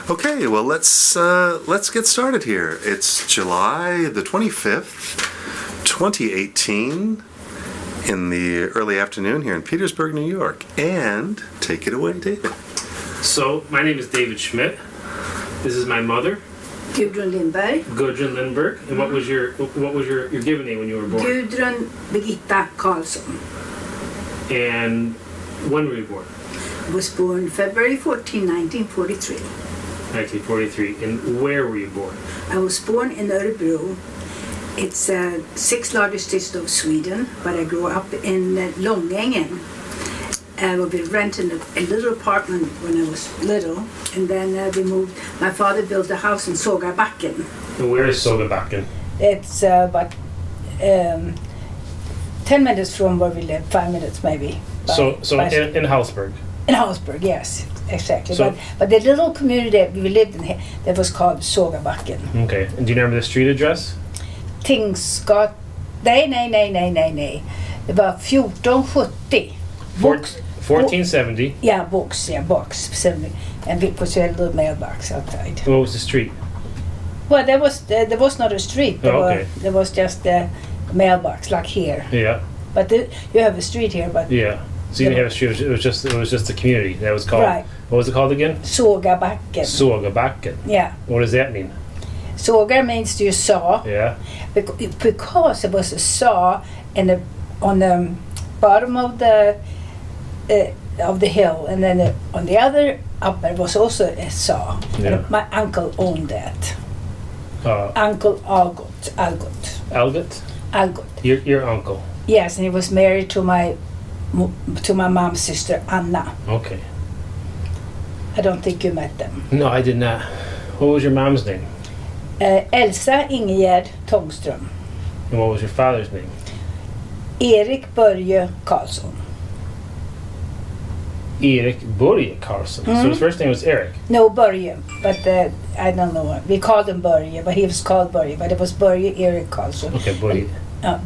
Okay, well let's get started here. It's July the 25th, 2018, in the early afternoon here in Petersburg, New York. And take it away, David. So, my name is David Schmidt. This is my mother, Gudrun Lindberg. Gudrun Lindberg. And what was your given name when you were born? Gudrun Birgitta Karlsson. And when were you born? I was born February 14, 1943. 1943. And where were you born? I was born in Örebro. It's the sixth largest district of Sweden, but I grew up in Långängen. We rented a little apartment when I was little, and then we moved. My father built a house in Sågabacken. And where is Sågabacken? It's about 10 minutes from where we live, 5 minutes maybe. In Hallsberg? In Hallsberg, yes, exactly. So, but the little community that we lived in, that was called Sågabacken. Okay, and do you remember the street address? Tingsgatan... Nej. Det var 1470. 1470? Yeah, box 70. And we put a little mailbox outside. What was the street? Well, there was not a street. Okay. There was just a mailbox, like here. Yeah. But you have a street here, but... Yeah. So you didn't have a street, it was just a community. That was called... Right. What was it called again? Sågabacken. Sågabacken. Yeah. What does that mean? Sågar means you saw. Yeah. Because it was a saw on the bottom of the hill, and then on the other upper was also a saw. Yeah. And my uncle owned that. Uncle Algot. Algot? Algot. Your uncle? Yes, and he was married to my mom's sister Anna. Okay. I don't think you met them. No, I did not. What was your mom's name? Elsa Ingegerd Tångström. And what was your father's name? Erik Börje Karlsson. Erik Börje Karlsson. Mm-hmm. So his first name was Erik? No, Börje, but I don't know. We called him Börje, but he was called Börje, but it was Börje Erik Karlsson. Okay, Börje.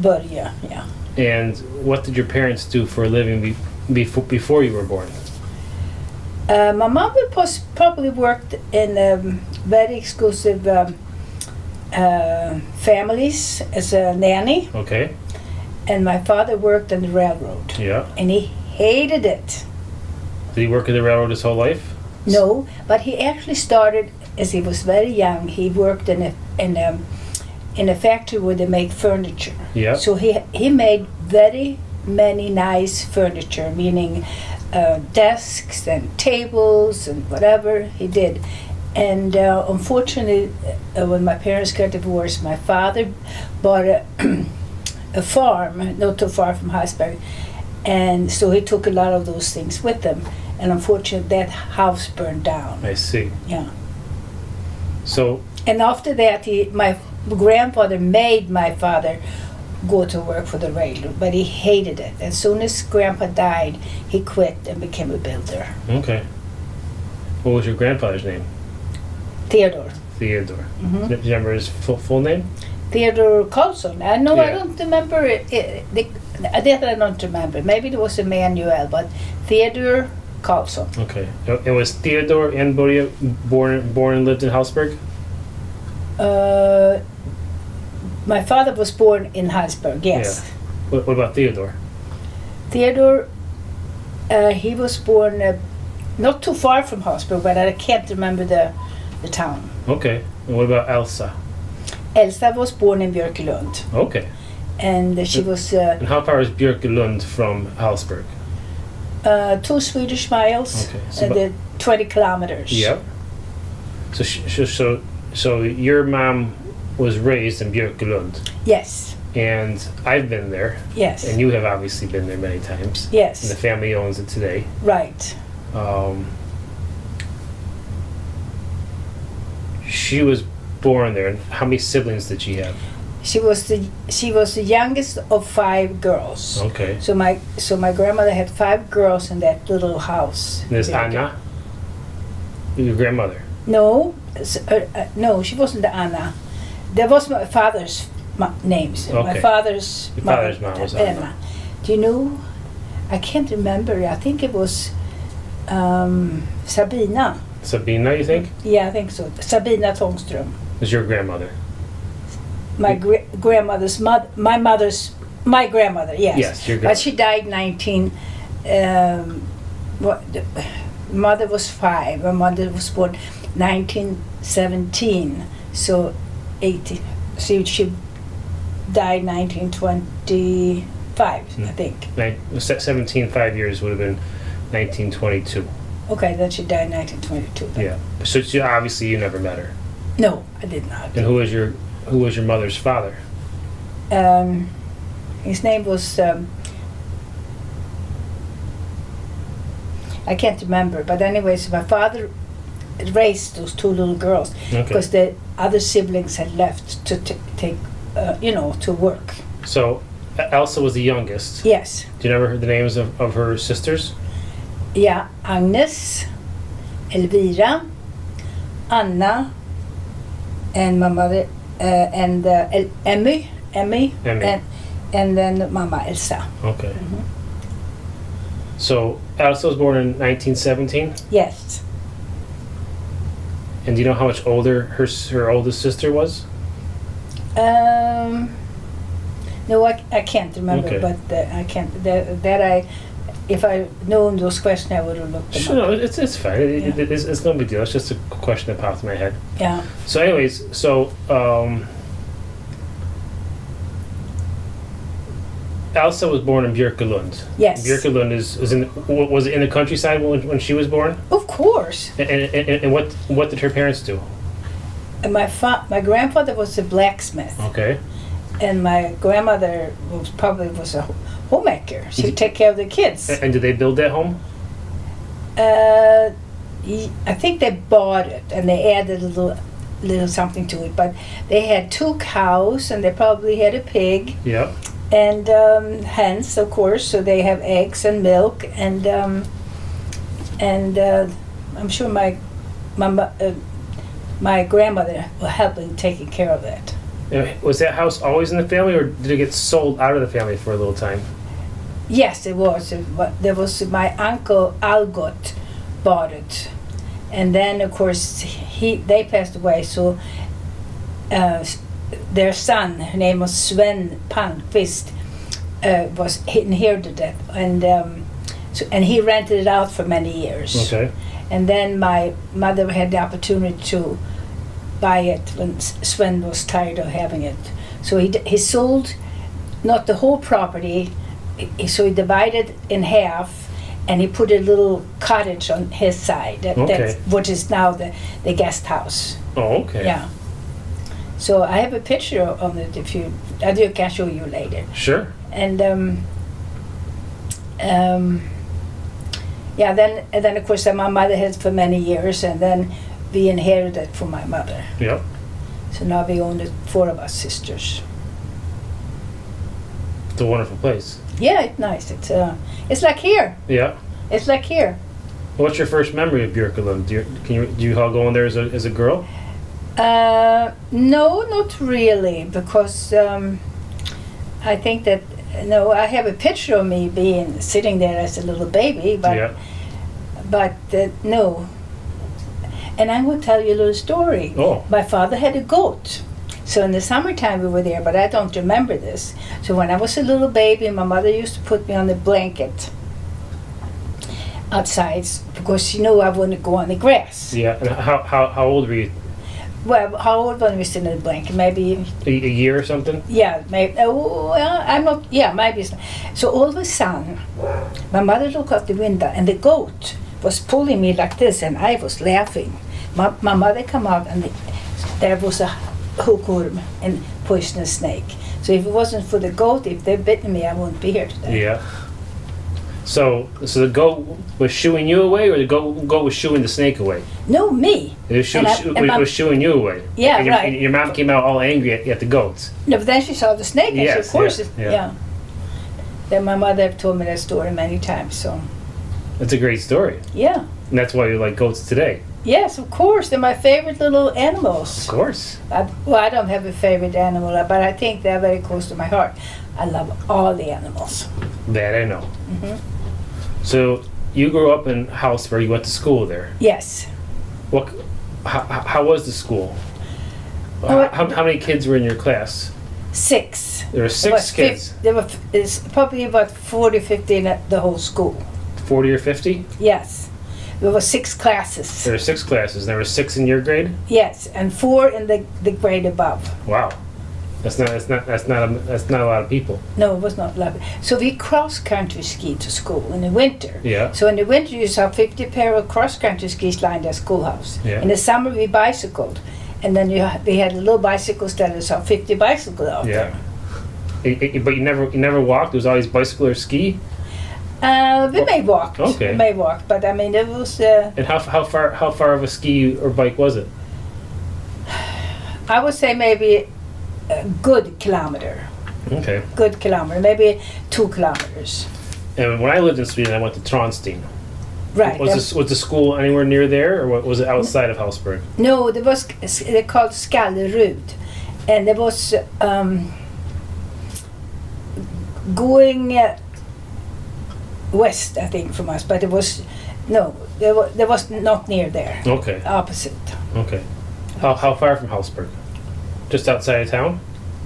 Börje, yeah. And what did your parents do for a living before you were born? My mom probably worked in very exclusive families as a nanny. Okay. And my father worked on the railroad. Yeah. And he hated it. Did he work at the railroad his whole life? No, but he actually started as he was very young. He worked in a factory where they make furniture. Yeah. So he made very many nice furniture, meaning desks and tables and whatever he did. And unfortunately, when my parents got divorced, my father bought a farm not too far from Hallsberg, and so he took a lot of those things with him. And unfortunately, that house burned down. I see. Yeah. So. And after that, my grandfather made my father go to work for the railroad, but he hated it. As soon as Grandpa died, he quit and became a builder. Okay. What was your grandfather's name? Theodore. Theodore. Mm-hmm. Do you remember his full name? Theodore Karlsson. I know. Yeah. I don't remember that I don't remember. Maybe it was Emmanuel, but Theodore Karlsson. Okay. And was Theodore and Börje born and lived in Hallsberg? My father was born in Hallsberg, yes. Yeah. What about Theodore? Theodore, he was born not too far from Hallsberg, but I can't remember the town. Okay. And what about Elsa? Elsa was born in Björkelund. Okay. And she was... and how far is Björkelund from Hallsberg? 2 Swedish miles, Okay. So 20 kilometers. Yeah. So your mom was raised in Björkelund. Yes. And I've been there. Yes. And you have obviously been there many times. Yes. And the family owns it today. Right. She was born there. And how many siblings did she have? She was the youngest of 5 girls. Okay. So my grandmother had 5 girls in that little house. And there's Anna, your grandmother. No, no, she wasn't Anna. That was my father's names. Okay. My father's Your father's mom was Anna. Do you know? I can't remember. I think it was Sabina. Sabina, you think? Yeah, I think so. Sabina Tångström. Was your grandmother? My grandmother's mother. My grandmother. Yes. Yes, your But she died 19. Mother was 5. My mother was born 1917. So 18. She died 1925, I think. 17, 5 years would have been 1922. Okay, then she died 1922. Then. Yeah. So obviously you never met her. No, I did not. And who was your mother's father? His name was I can't remember, but anyways, my father raised those 2 little girls because the other siblings had left to take, to work. So Elsa was the youngest. Yes. Do you ever heard the names of her sisters? Yeah, Agnes, Elvira, Anna, and my mother, and Emmy, and then Mama Elsa. Okay. So Elsa was born in 1917. Yes. And do you know how much older her oldest sister was? No, I can't remember, Okay. but I can't. If I known those questions, I would have looked them Sure, up. no, it's fine. It's no big deal. It's just a question that popped in my head. Yeah. So, anyways, Elsa was born in Björkelund. Yes. Björkelund was it in the countryside when she was born? Of course. And what did her parents do? And my grandfather was a blacksmith, Okay. and my grandmother was a homemaker. She would take care of the kids. And did they build that home? I think they bought it and they added a little something to it. But they had 2 cows and they probably had a pig Yeah. and hens, of course. So they have eggs and milk and I'm sure my grandmother was helping taking care of that. Was that house always in the family, or did it get sold out of the family for a little time? Yes, it was. There was my uncle Algot bought it, and then of course they passed away. So their son, her name was Sven Palmqvist, was inherited it, and he rented it out for many years. Okay. And then my mother had the opportunity to buy it when Sven was tired of having it. So he sold not the whole property. So he divided in half, and he put a little cottage on his side, which is now the guest house. Oh, okay. Yeah. So I have a picture of it. If you, I can show you later. Sure. And then of course my mother had it for many years, and then we inherited it from my mother. Yep. So now we own it, 4 of us sisters. It's a wonderful place. Yeah, it's nice. It's like here. Yeah. It's like here. What's your first memory of Björkelund? Do you all go in there as a girl? No, not really, because I think that I have a picture of me sitting there as a little baby, but no. And I will tell you a little story. Oh. My father had a goat. So in the summertime we were there, but I don't remember this. So when I was a little baby, my mother used to put me on the blanket outside because she knew I wouldn't go on the grass. Yeah. And how old were you? Well, how old when we sitting in the blanket? Maybe A year or something? yeah, maybe. Oh, well, I'm not. Yeah, maybe. So all of a sudden, my mother looked out the window, and the goat was pulling me like this, and I was laughing. My mother come out, and there was a hookworm and poisonous snake. So if it wasn't for the goat, if they bitten me, I wouldn't be here today. Yeah. So the goat was shooing you away, or the goat was shooing the snake away? No, me. It was shooing you away. Yeah, and right. And your mom came out all angry at the goats. No, but then she saw the snake, and Yes, so of course, yeah. Then my mother told me that story many times. So That's a great story. yeah. And that's why you like goats today. Yes, of course. They're my favorite little animals. Of course. I don't have a favorite animal, but I think they're very close to my heart. I love all the animals. That I know. Hmm. So you grew up in a house where you went to school there. Yes. What? How was the school? How many kids were in your class? 6. There were 6 kids. It's probably about 40, 50 in the whole school. 40 or 50? Yes. There were 6 classes. There were 6 classes. There were 6 in your grade? Yes, and 4 in the grade above. Wow. That's not a lot of people. No, it was not lovely. So we cross-country skied to school in the winter. Yeah. So in the winter you saw 50 pair of cross-country skis lined at schoolhouse. Yeah. In the summer we bicycled. And then they had a little bicycle stand and saw 50 bicycles out Yeah. But you never walked? It was always bicycle or ski? We may walk. Okay. We may walk, but I mean it was. And how far of a ski or bike was it? I would say maybe a good kilometer. Okay. Good kilometer, maybe 2 kilometers. And when I lived in Sweden, I went to Tronstein. Right. Was the school anywhere near there, or was it outside of Hallsberg? No, there was. They called Skallerud, and there was going west, I think, from us. But it was there was not near there. Okay. Opposite. Okay. How far from Hallsberg? Just outside of town?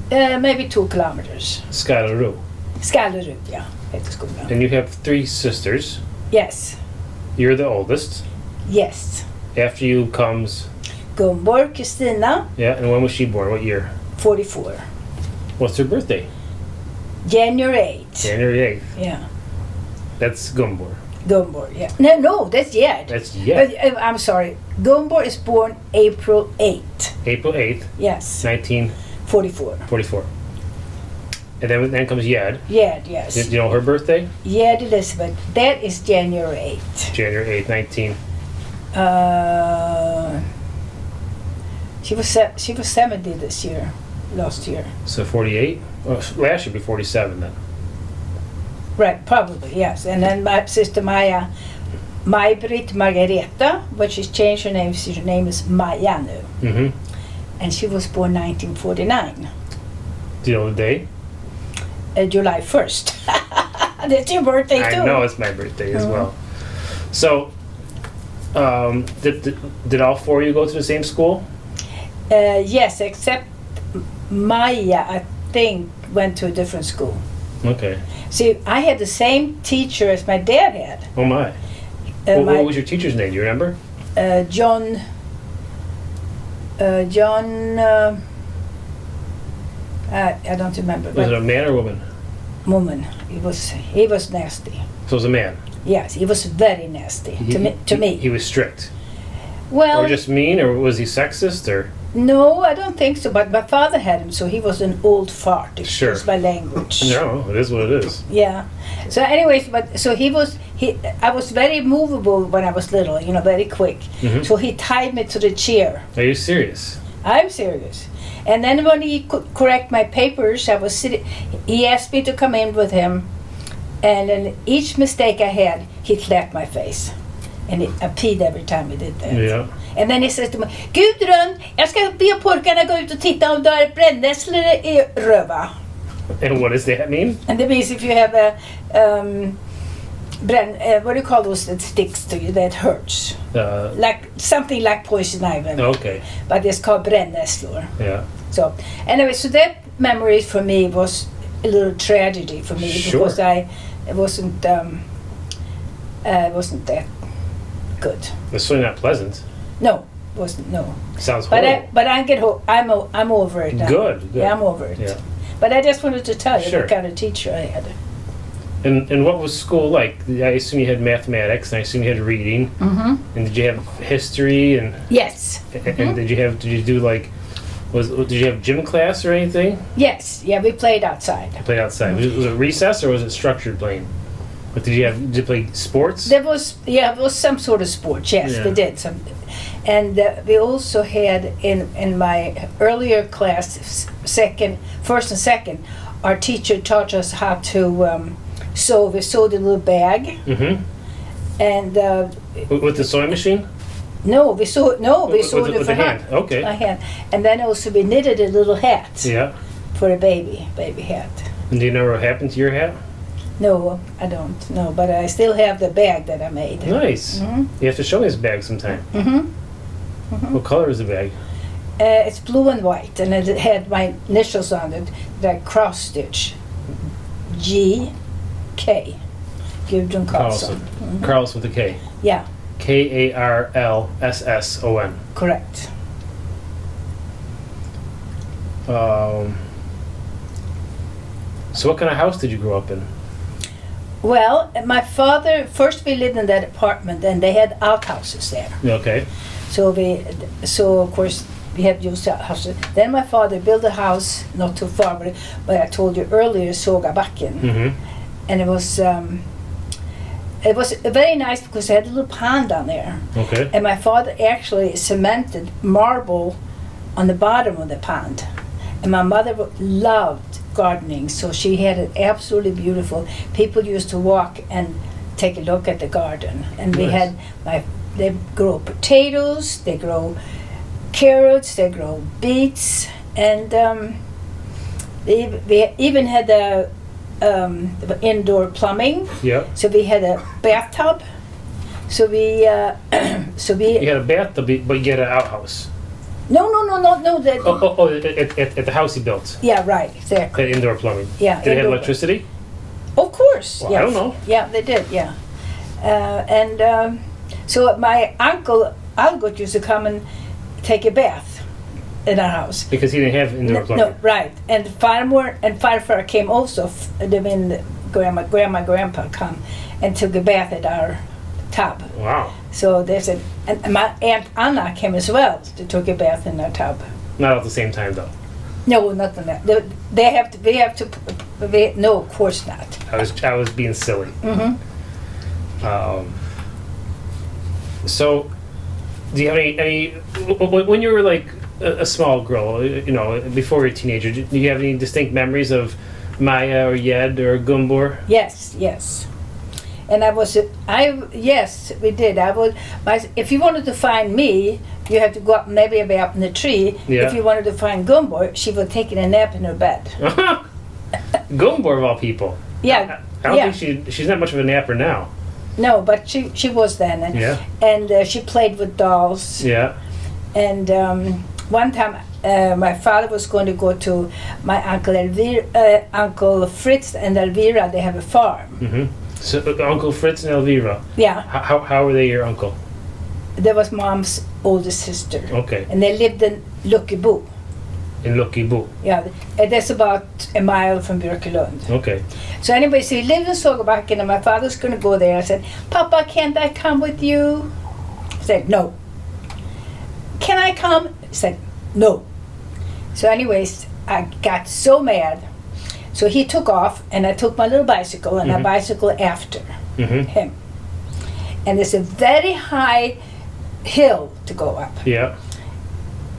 Maybe 2 kilometers. Skallerud. Skallerud, yeah. Heter skolan. And you have 3 sisters. Yes. You're the oldest. Yes. After you comes... Gunborg, Kristina, Yeah, and when was she born? What year? 44. What's her birthday? January 8th. January 8th. Yeah. That's Gunborg. Gunborg, yeah. No, that's Gerd. That's Gerd. I'm sorry. Gunborg is born April 8th. April 8th, Yes. 1944. 44. And then comes Gerd. Gerd, yes. Do you know her birthday? Gerd Elizabeth. That is January 8th. January 8th, 19... She was 70 this year. Last year. So 48? Oh, last year would be 47 then. Right, probably, yes. And then my sister Maya, Maj-Britt Margareta, but she's changed her name. Her name is Maja now. Mm-hmm. And she was born 1949. Do you know the day? July 1st. That's your birthday too. I know it's my birthday as well. So, did all 4 of you go to the same school? Yes, except Maya, I think, went to a different school. Okay. See, I had the same teacher as my dad had. Oh my. What was your teacher's name? Do you remember? John. I don't remember. Was it a man or a woman? Woman. He was nasty. So it was a man. Yes, he was very nasty to me. He was strict. Well, Or just mean, or was he sexist, or? no, I don't think so. But my father had him, so he was an old fart. Excuse Sure. my language. No, it is what it is. Yeah. So, anyways, I was very movable when I was little. Very quick. Mhm. So he tied me to the chair. Are you serious? I'm serious. And then when he could correct my papers, I was sitting. He asked me to come in with him, and in each mistake I had, he slapped my face, and I peed every time he did that. Yeah. And then he says to me, Gudrun, jag ska be pojkarna gå ut och titta om du har brännässlor i röva. And what does that mean? And that means if you have a what do you call those that sticks to you that hurts? Like something like poison ivy. Okay. But it's called brännässlor. Yeah. So anyway, so that memory for me was a little tragedy for me Sure. because it wasn't that good. It's certainly not pleasant. No, wasn't no. Sounds But horrible. I'm over it now. Good. Yeah, I'm over it. Yeah. But I just wanted to tell you Sure. what kind of teacher I had. And what was school like? I assume you had mathematics, and I assume you had reading. Mm-hmm. And did you have history and? Yes. And did you do like? Did you have gym class or anything? Yes. Yeah, we played outside. You played outside. Was it recess or was it structured playing? But did you play sports? There was some sort of sport. Yes, Yeah. we did some, and we also had in my earlier class, first and second, our teacher taught us how to sew. We sewed a little bag, Mm-hmm. and With the sewing machine? we sewed it with for the hand. Okay. a hand, and then also we knitted a little hat Yeah. for a baby hat. And do you know what happened to your hat? No, I don't. No, but I still have the bag that I made. Nice. Mm-hmm. You have to show me this bag sometime. Mm-hmm. What color is the bag? It's blue and white, and it had my initials on it, that cross stitch. G.K. Gudrun Karlsson. Karlsson with a K. Yeah, Karlsson. correct. So what kind of house did you grow up in? Well, my father, first we lived in that apartment, and they had outhouses there. Okay. So of course we had used houses. Then my father built a house not too far, but I told you earlier, Sågabacken, Mm-hmm. and it was very nice because they had a little pond down there, Okay. and my father actually cemented marble on the bottom of the pond, and my mother loved gardening, so she had it absolutely beautiful. People used to walk and take a look at the garden, and we Nice. had they grow potatoes, they grow carrots, they grow beets, and we even had the indoor plumbing. Yeah. So we had a bathtub. So we You had a bathtub, but you had an outhouse. no. That At the house he built. yeah, right, exactly. Had indoor plumbing. Yeah, Did it have indoor- electricity? Of course. Well, yes. I don't know. Yeah, they did. Yeah, so my uncle Algot used to come and take a bath in our house. Because he didn't have indoor plumbing. No, right. And farmer and farfar came also. Grandpa come and took a bath at our tub. Wow. So they said, and my aunt Anna came as well to take a bath in our tub. Not at the same time though. No, not in that. They have to. We have to. No, of course not. I was being silly. Hmm. So, do you have any when you were like a small girl, before you were a teenager, do you have any distinct memories of Maya or Yed or Gumbor? Yes. And yes, we did. If you wanted to find me, you had to go up maybe up in the tree. Yeah. If you wanted to find Gumbor, she was taking a nap in her bed. Gumbor of all people. Yeah. I don't think she's not much of a napper now. No, but she was then. And she played with dolls. Yeah. And one time, my father was going to go to my uncle Uncle Fritz and Elvira. They have a farm. Mm-hmm. So Uncle Fritz and Elvira. Yeah, How were they your uncle? that was Mom's oldest sister. Okay. And they lived in Luckebo. In Lucky Boo. Yeah, and that's about a mile from Björkelund. Okay. So anyway, so he lived in Sågabacken, and my father's going to go there. I said, Papa, can't I come with you? He said, no. Can I come? He said, no. So anyways, I got so mad. So he took off, and I took my little bicycle, and I bicycled after him. And it's a very high hill to go up. Yeah.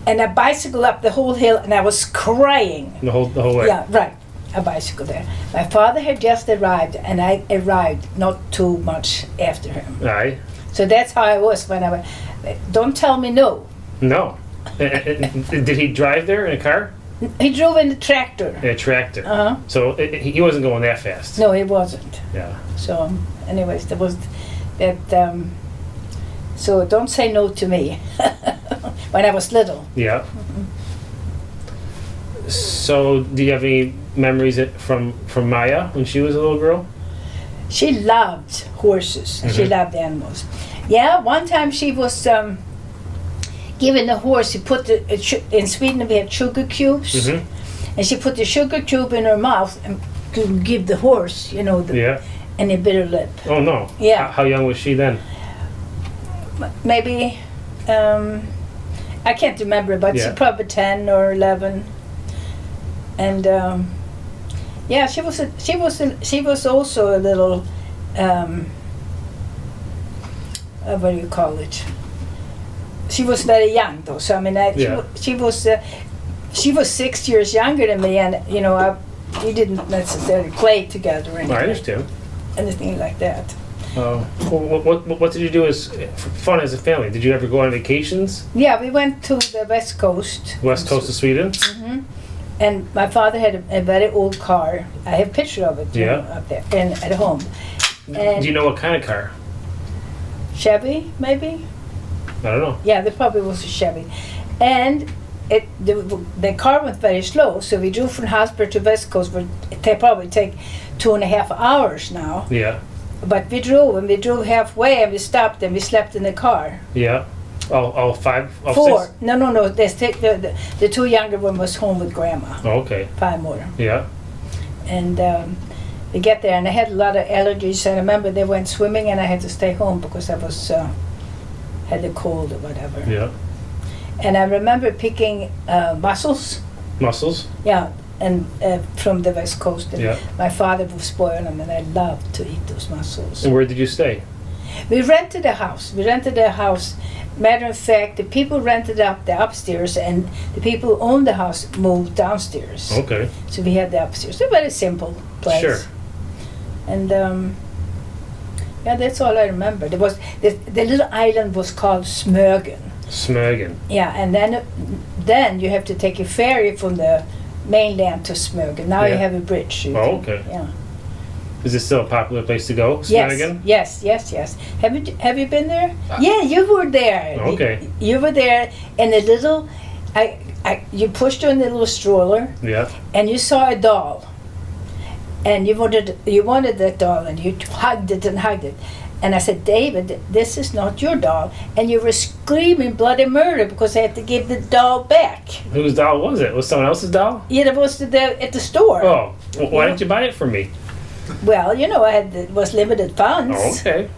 And I bicycled up the whole hill, and I was crying. The whole way. Yeah, right. I bicycled there. My father had just arrived, and I arrived not too much after him. Aye. So that's how I was when I went. Don't tell me no. No. Did he drive there in a car? He drove in the tractor. In a tractor. Uh-huh. So he wasn't going that fast. No, he wasn't. Yeah. So, anyways, there was that. So don't say no to me. When I was little. Yeah. So, do you have any memories from Maya when she was a little girl? She loved horses. She loved animals. Yeah, one time she was given a horse. She put in Sweden we had sugar cubes, and she put the sugar cube in her mouth and could give the horse, and a bitter lip. Oh no. Yeah. How young was she then? Maybe I can't remember, but she probably 10 or 11. And yeah, she was also a little what do you call it? She was very young though, so I mean, she was 6 years younger than me, and we didn't necessarily play together or anything. I understand. Anything like that. What did you do as fun as a family? Did you ever go on vacations? Yeah, we went to the west coast. West coast of Sweden? And my father had a very old car. I have a picture of it up there and at home. And Do you know what kind of car? Chevy, maybe? I don't know. Yeah, there probably was a Chevy. And the car went very slow, so we drove from Hasbro to West Coast. It probably take 2.5 hours now. Yeah. But we drove halfway, and we stopped, and we slept in the car. Yeah. All five? All 4. Six? No. The 2 younger one was home with Grandma. Oh, okay. 5 more. Yeah. And we get there, and I had a lot of allergies. I remember they went swimming, and I had to stay home because I was had a cold or whatever. Yeah. And I remember picking mussels. Mussels? Yeah, and from the West Coast. And Yeah. my father would spoil them, and I loved to eat those mussels. And where did you stay? We rented a house. Matter of fact, the people rented up the upstairs, and the people who owned the house moved downstairs. Okay. So we had the upstairs. A very simple place. Sure. And yeah, that's all I remember. There was the little island was called Smögen. Smögen. Yeah, and then you have to take a ferry from the mainland to Smögen. Now you Yeah. have a bridge. Oh, okay. Yeah. Is this still a popular place to go? Smögen? Yes. Have you been there? Yeah, you were there. Okay. You were there in a little. You pushed her in a little stroller, Yeah. and you saw a doll, and you wanted that doll, and you hugged it. And I said, David, this is not your doll. And you were screaming bloody murder because I had to give the doll back. Whose doll was it? Was someone else's doll? Yeah, it was at the store. Oh, well, why didn't you buy it from me? Well, it was limited funds. Oh, okay.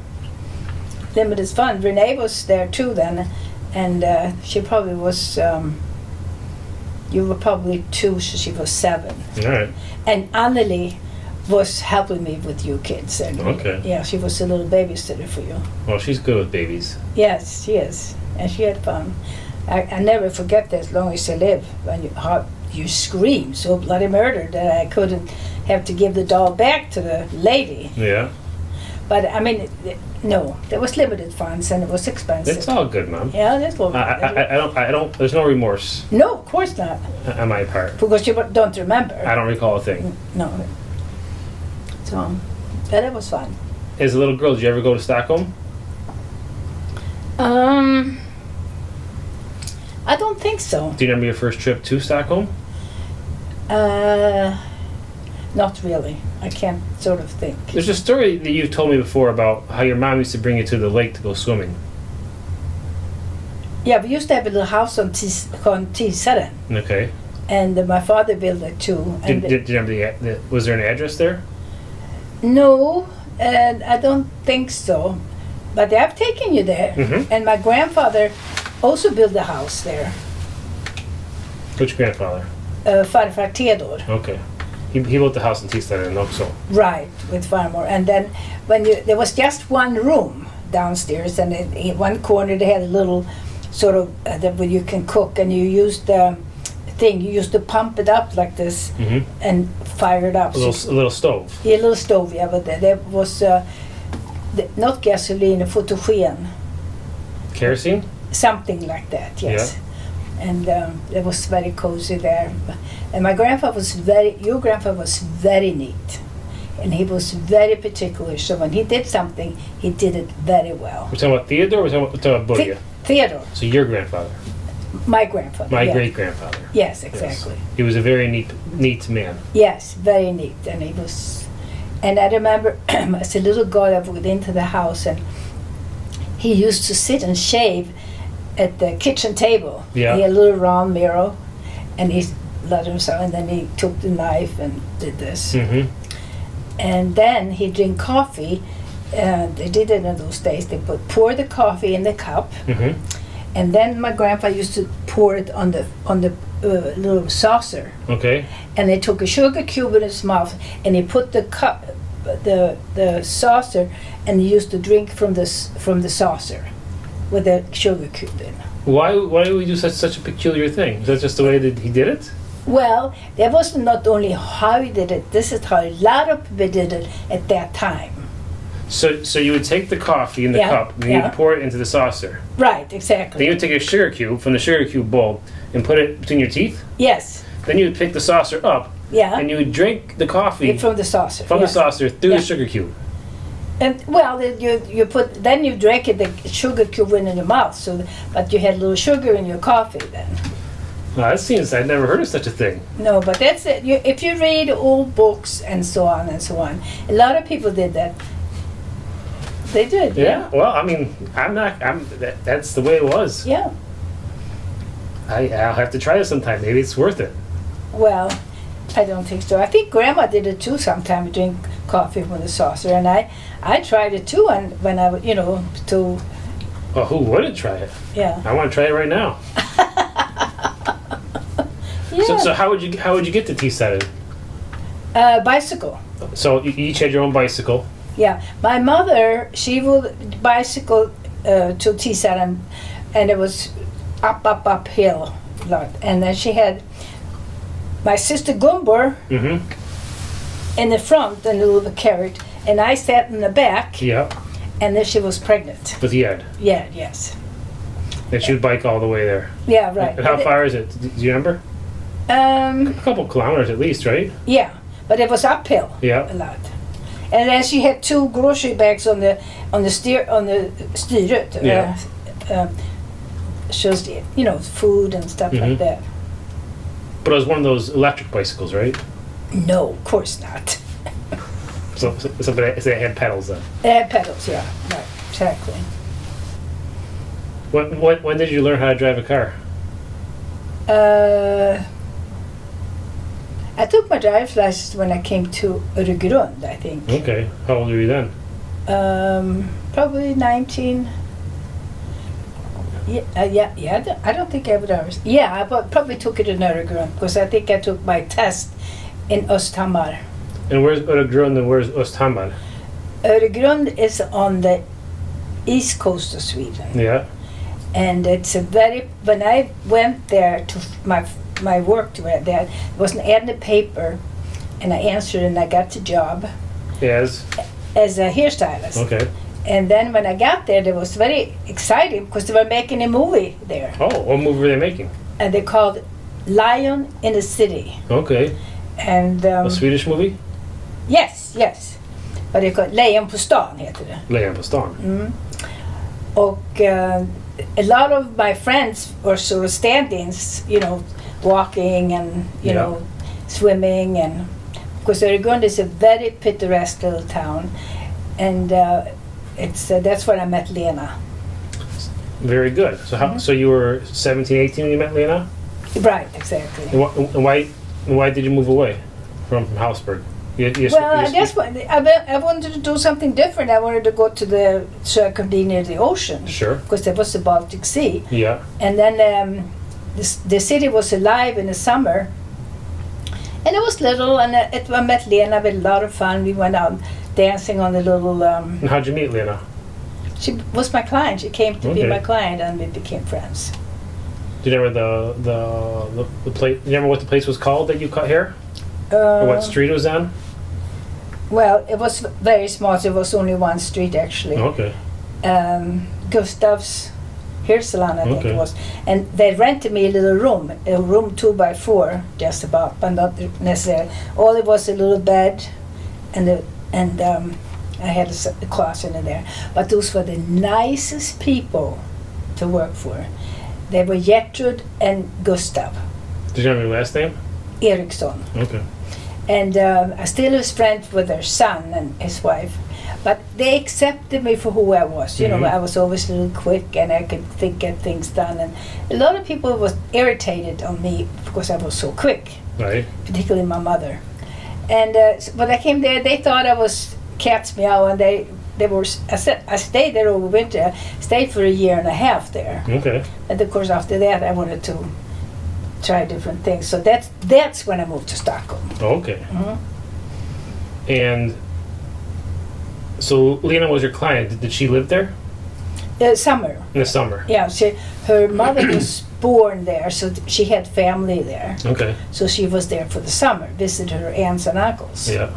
Limited funds. Renee was there too then, and she probably was. You were probably 2, so she was 7. All right. And Anneli was helping me with you kids. And Okay. yeah, she was a little babysitter for you. Well, she's good with babies. Yes, she is, and she had fun. I never forget that as long as I live. When you scream so bloody murder that I couldn't have to give the doll back to the lady. Yeah. But I mean, no, there was limited funds and it was expensive. It's all good, Mom. Yeah, that's what. I don't. There's no remorse No, of course not, on my part. because you don't remember. I don't recall a thing. No. So, but it was fun. As a little girl, did you ever go to Stockholm? I don't think so. Do you remember your first trip to Stockholm? Not really. I can't sort of think. There's a story that you've told me before about how your mom used to bring you to the lake to go swimming. Yeah, we used to have a little house on Tisaren, Okay. and my father built it too. And Did you remember was there an address there? no, and I don't think so. But I've taken you there, Mhm. and my grandfather also built a house there. Which grandfather? Farfar Theodor. Okay. He built the house in Tisdagen also. Right, with Farmor. And then there was just one room downstairs, and in one corner they had a little sort of where you can cook, and you used the thing. You used to pump it up like this Mm-hmm. and fire it up. A little stove. Yeah, a little stove. Yeah, but there was not gasoline, fotogen, Kerosene? something like that. Yes. And it was very cozy there. And my grandfather your grandfather was very neat. And he was very particular. So when he did something, he did it very well. We're talking about Theodore or we're talking about Boya? Theodore, So your grandfather. my grandfather. My yeah. great-grandfather. Yes, exactly. Yes. He was a very neat man. Yes, very neat. And he was. And I remember as a little girl, I went into the house, and he used to sit and shave at the kitchen table. Yeah. He had a little round mirror, and he let himself, and then he took the knife and did this. Mm-hmm. And then he'd drink coffee. They did it in those days. They pour the coffee in the cup, Mm-hmm. and then my grandpa used to pour it on the little saucer. Okay. And they took a sugar cube in his mouth, and he put the cup, the saucer, and he used to drink from the saucer with the sugar cube in. Why do we do such a peculiar thing? Is that just the way that he did it? Well, that wasn't not only how he did it. This is how a lot of people did it at that time. So you would take the coffee in the Yeah, cup, and yeah. you'd pour it into the saucer. Right, Then exactly. you would take a sugar cube from the sugar cube bowl and put it between your teeth. Yes, Then you would pick the saucer up, yeah. and you would drink the coffee From the saucer. from yeah. the saucer through Yeah. the sugar cube. And well, then you drank it, the sugar cube went in your mouth. But you had a little sugar in your coffee then. Well, that seems, I'd never heard of such a thing. No, but that's it. If you read old books and so on, a lot of people did that. They did. Yeah. Well, I mean, that's the way it was. Yeah. I'll have to try it sometime. Maybe it's worth it. Well, I don't think so. I think Grandma did it too. Sometime drink coffee from the saucer, and I tried it too. And when I, to. Well, who wouldn't try it? Yeah. I want to try it right now. Yeah. So how would you get to Teesside? Bicycle. So you each had your own bicycle. Yeah. My mother, she would bicycle to Teesside, and it was uphill a lot. And then she had my sister Gumbor in the front, in the little carriage, and I sat in the back. Yeah. And then she was pregnant. With Yed. Yeah. Yes. And she would bike all the way there. Yeah. Right. And how far is it? Do you remember? A couple kilometers at least, right? Yeah, but it was uphill. Yeah. A lot. And then she had 2 grocery bags on the styret. Yeah. Shows food and stuff like that. But it was one of those electric bicycles, right? No, of course not. So they had pedals then. It had pedals, yeah, right, exactly. When did you learn how to drive a car? I took my driver's license when I came to Öregrund, I think. Okay. How old were you then? Probably 19. Yeah. I don't think I ever was. Yeah, I probably took it in Öregrund because I think I took my test in Östhammar. And where's Öregrund and where's Östhammar? Öregrund is on the east coast of Sweden. Yeah. And it's when I went there to my work there, it was an ad in the paper, and I answered and I got the job. Yes. As a hairstylist. Okay. And then when I got there, it was very exciting because they were making a movie there. Oh, what movie were they making? And they called Lion in the City. Okay. And a Swedish movie? Yes. But det called Lejon på stan heter det. Lejon på stan. Och a lot of my friends were sort of stand-ins, walking and swimming, and because Öregrund is a very picturesque little town, and that's where I met Lena. Very good. So so you were 17, 18 when you met Lena? Right, exactly. And why did you move away from Hausberg? I guess I wanted to do something different. I wanted to go to the be near the ocean. Sure. Because there was the Baltic Sea. Yeah. And then the city was alive in the summer. And it was little, and I met Lena. We had a lot of fun. We went out dancing on the little... And how'd you meet Lena? She was my client. She came to be my client, and we became friends. Do you remember the place? Do you remember what the place was called that you cut hair? Or what street it was on? Well, it was very small. So it was only one street actually. Okay. Gustav's hair salon, I think it was, and they rented me a little room, a room 2x4, just about, but not necessarily. All it was a little bed, and I had a closet in there. But those were the nicest people to work for. They were Gertrud and Gustav. Did you know your last name? Eriksson. Okay. And I still was friends with their son and his wife. But they accepted me for who I was. You know, I was always a little quick and I could get things done. And a lot of people was irritated on me because I was so quick. Right. Particularly my mother. And when I came there, they thought I was cat's meow, and they were. I stayed there over winter. I stayed for 1.5 years there. Okay. And of course, after that, I wanted to try different things. So that's when I moved to Stockholm. Okay. And so Lena was your client. Did she live there? Summer. In the summer. Yeah. Her mother was born there, so she had family there. Okay. So she was there for the summer, visited her aunts and uncles. Yeah.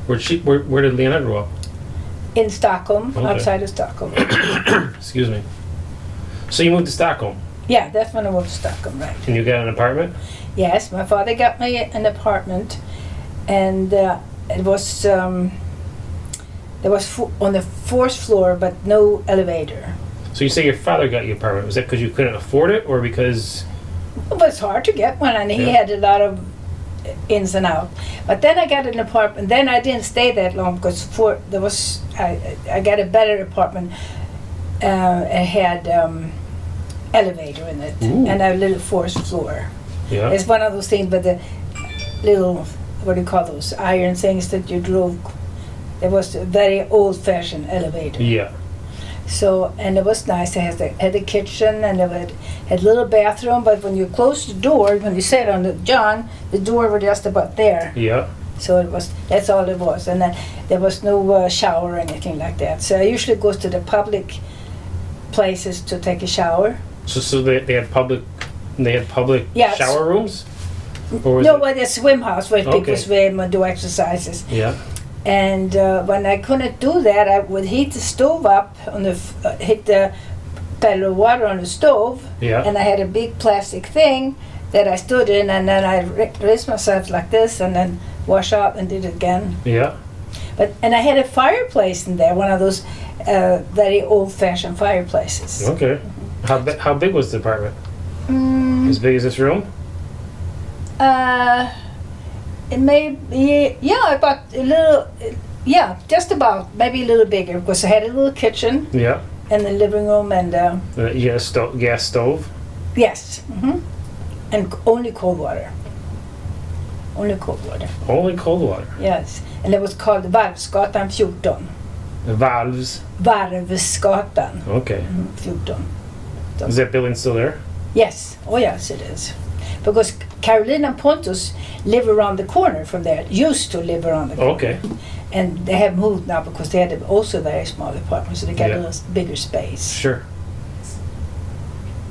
Where did Lena grow up? In Stockholm, Okay. outside of Stockholm. Excuse me. So you moved to Stockholm? Yeah, that's when I moved to Stockholm, right. And you got an apartment? Yes, my father got me an apartment, and it was There was on the fourth floor, but no elevator. So you say your father got you an apartment. Was that because you couldn't afford it, or because? It was hard to get one, and he Yeah. had a lot of ins and outs. But then I got an apartment. Then I didn't stay that long because I got a better apartment. It had elevator in it, Ooh. and a little fourth floor. Yeah. It's one of those things with the little, what do you call those, iron things that you drove. It was a very old-fashioned elevator. Yeah. So, and it was nice. It had a kitchen, and it had a little bathroom, but when you closed the door, when you sat on the door was just about there. Yeah. So that's all it was. And then there was no shower or anything like that. So I usually go to the public places to take a shower. So they had public. They had public Yes. shower rooms. Or was No, it? but a swim house where Okay. people swim and do exercises. Yeah. And when I couldn't do that, I would heat the stove up hit the pedal of water on the stove, Yeah. and I had a big plastic thing that I stood in, and then I raised myself like this, and then wash out and did it again. Yeah. And I had a fireplace in there, one of those very old-fashioned fireplaces. Okay. How big was the apartment? Mm, As big as this room? it may be, yeah, about a little, yeah, just about, maybe a little bigger, because I had a little kitchen Yeah. in the living room, and You had a gas stove. yes, and only cold water. Only cold water, Only cold water. yes. And it was called Varvsgatan 14. Valves. Varvsgatan Okay. 14. Is that building still there? Yes, oh yes it is. Because Caroline and Pontus live around the corner from there, used to live around the corner. Okay. And they have moved now because they had also very small apartments, so they got Yeah. a little bigger space. Sure.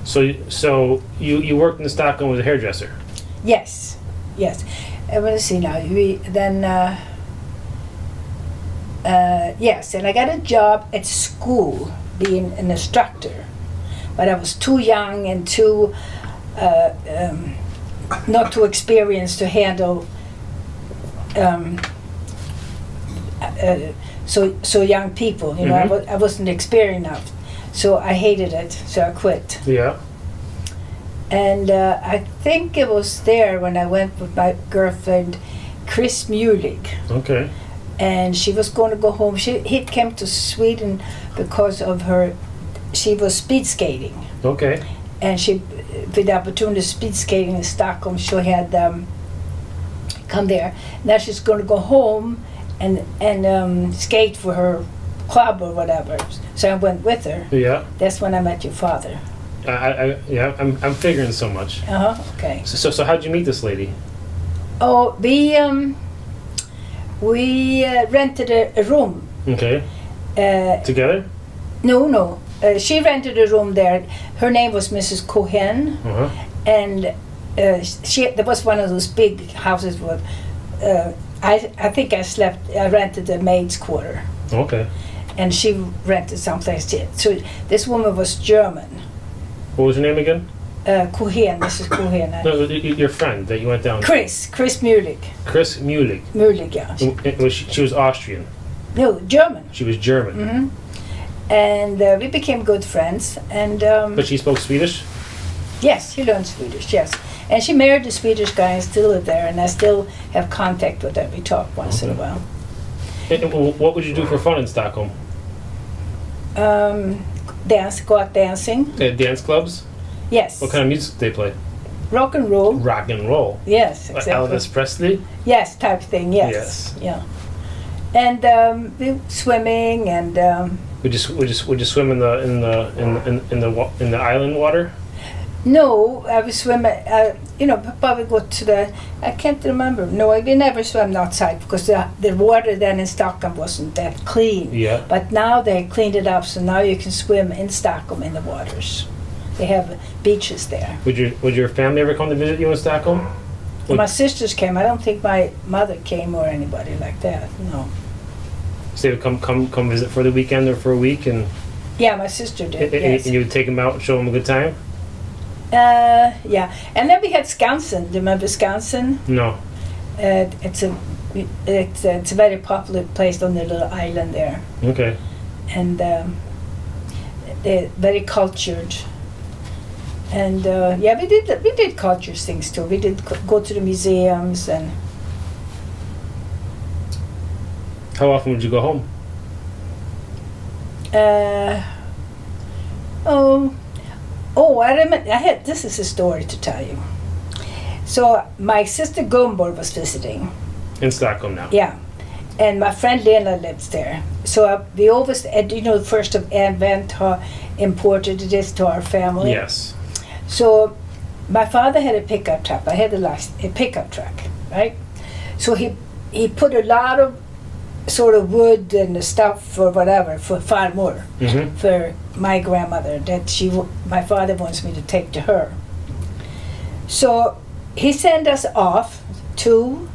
So you worked in Stockholm as a hairdresser. Yes, yes. Let's see now. Yes, and I got a job at school being an instructor, but I was too young and too not too experienced to handle so young people. You know, I wasn't experienced enough, so I hated it. So I quit. Yeah. And I think it was there when I went with my girlfriend, Chris Mulig. Okay. And she was going to go home. He came to Sweden because of she was speed skating. Okay. And she, with the opportunity of speed skating in Stockholm, she had come there. Now she's going to go home and skate for her club or whatever. So I went with her. Yeah. That's when I met your father. I'm figuring so much. Okay. So how'd you meet this lady? Oh, we rented a room. Okay. Together? No. She rented a room there. Her name was Mrs. Cohen, and there was one of those big houses with. I think I rented a maid's quarter. Okay. And she rented someplace. So this woman was German. What was her name again? Cohen, Mrs. Cohen. No, your friend that you went down. Chris Mulig. Chris Mulig. Mulig, yeah. She was Austrian. No, German. She was German. Mm-hmm. And we became good friends. And But she spoke Swedish? yes, she learned Swedish, yes. And she married a Swedish guy and still live there, and I still have contact with her. We talk once in a while. And what would you do for fun in Stockholm? Go out dancing. Dance clubs? Yes. What kind of music did they play? Rock and roll. Rock and roll. Yes, exactly. Elvis Presley? Yes, type thing. Yes. Yes. Yeah. And we swimming and. Would you swim in the island water? No, I was swimming. Probably go to the. I can't remember. No, we never swam outside because the water then in Stockholm wasn't that clean. Yeah. But now they cleaned it up, so now you can swim in Stockholm in the waters. They have beaches there. Would your family ever come to visit you in Stockholm? My sisters came. I don't think my mother came or anybody like that. No. So they would come visit for the weekend or for a week, and Yeah, my sister did. Yes. and you would take them out and show them a good time. Yeah, and then we had Skansen. Do you remember Skansen? No. It's a It's a very popular place on the little island there, Okay. and they're very cultured. And yeah, we did culture things too. We did go to the museums and. How often would you go home? I remember. This is a story to tell you. So my sister Gunborg was visiting. In Stockholm now. Yeah, and my friend Lena lives there. So we always, the first of Advent, imported this to our family. Yes. So my father had a pickup truck. I had a pickup truck, right? So he put a lot of sort of wood and stuff for whatever, for farmor, for my grandmother that my father wants me to take to her. So he sent us off to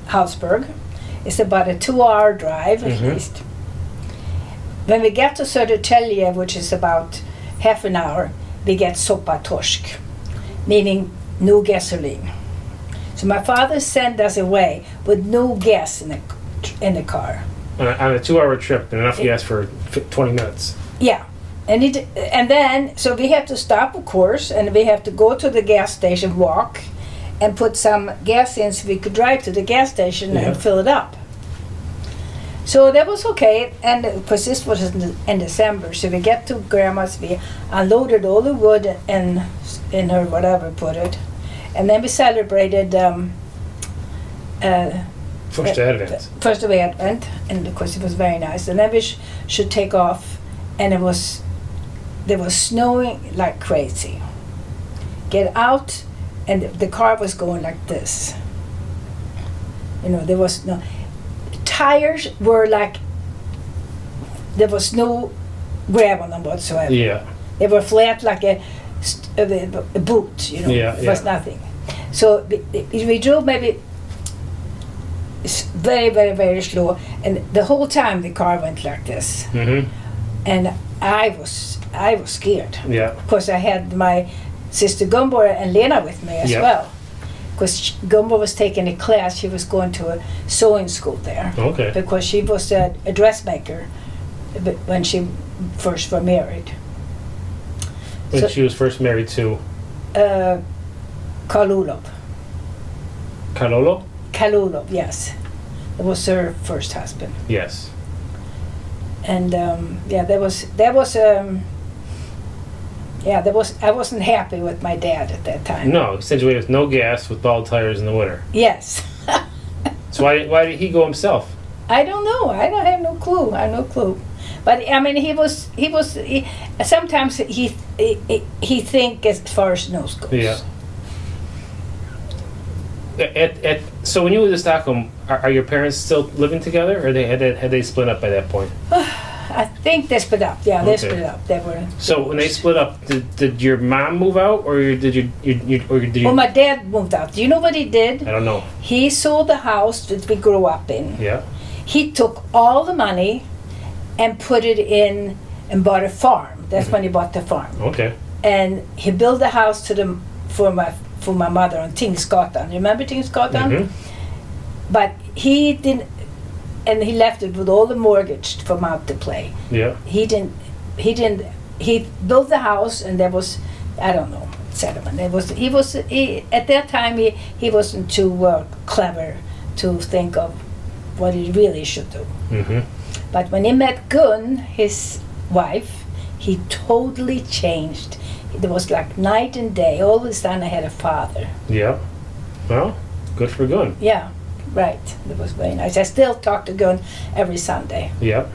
Hallsberg. It's about a 2-hour drive at least. When we get to Södertälje, which is about half an hour, we get soppa torsk, meaning no gasoline. So my father sent us away with no gas in the car. On a 2-hour trip, and enough gas for 20 minutes. Yeah, and then so we have to stop, of course, and we have to go to the gas station, walk, and put some gas in so we could drive to the gas station and fill it up. So that was okay, and because this was in December, so we get to Grandma's, we unloaded all the wood in her whatever, put it, and then we celebrated First Advent. First of Advent, and of course it was very nice. And then we should take off, and it was snowing like crazy. Get out, and the car was going like this. There was no tires were like there was no grab on them whatsoever. Yeah. They were flat like a boot. It was nothing. So we drove maybe. It's very, very, very slow, and the whole time the car went like this, and I was scared. Yeah. Of course, I had my sister Gunborg and Lena with me as well, because Gunborg was taking a class. She was going to a sewing school there. Okay. Because she was a dressmaker when she first were married. When she was first married to Karlsson. Karlsson? Karlsson, yes. It was her first husband. Yes. And I wasn't happy with my dad at that time. No, he sent you away with no gas, with bald tires in the winter. Yes. So why did he go himself? I don't know. I don't have no clue. I have no clue. But I mean, sometimes he think as far as nose goes. Yeah. So when you moved to Stockholm, are your parents still living together, or had they split up by that point? I think they split up. Yeah, they split up. They were. So when they split up, did your mom move out, or did you? Well, my dad moved out. Do you know what he did? I don't know. He sold the house that we grew up in. Yeah. He took all the money and put it in and bought a farm. That's when he bought the farm. Okay. And he built the house for my mother on Tingsgatan. You remember Tingsgatan? But he didn't, and he left it with all the mortgage from out to play. Yeah. He built the house, and there was, I don't know, settlement. At that time he wasn't too clever to think of what he really should do. But when he met Gun, his wife, he totally changed. It was like night and day. All of a sudden I had a father. Yeah. Well, good for Gun. Yeah, right. It was very nice. I still talk to Gun every Sunday. Yeah.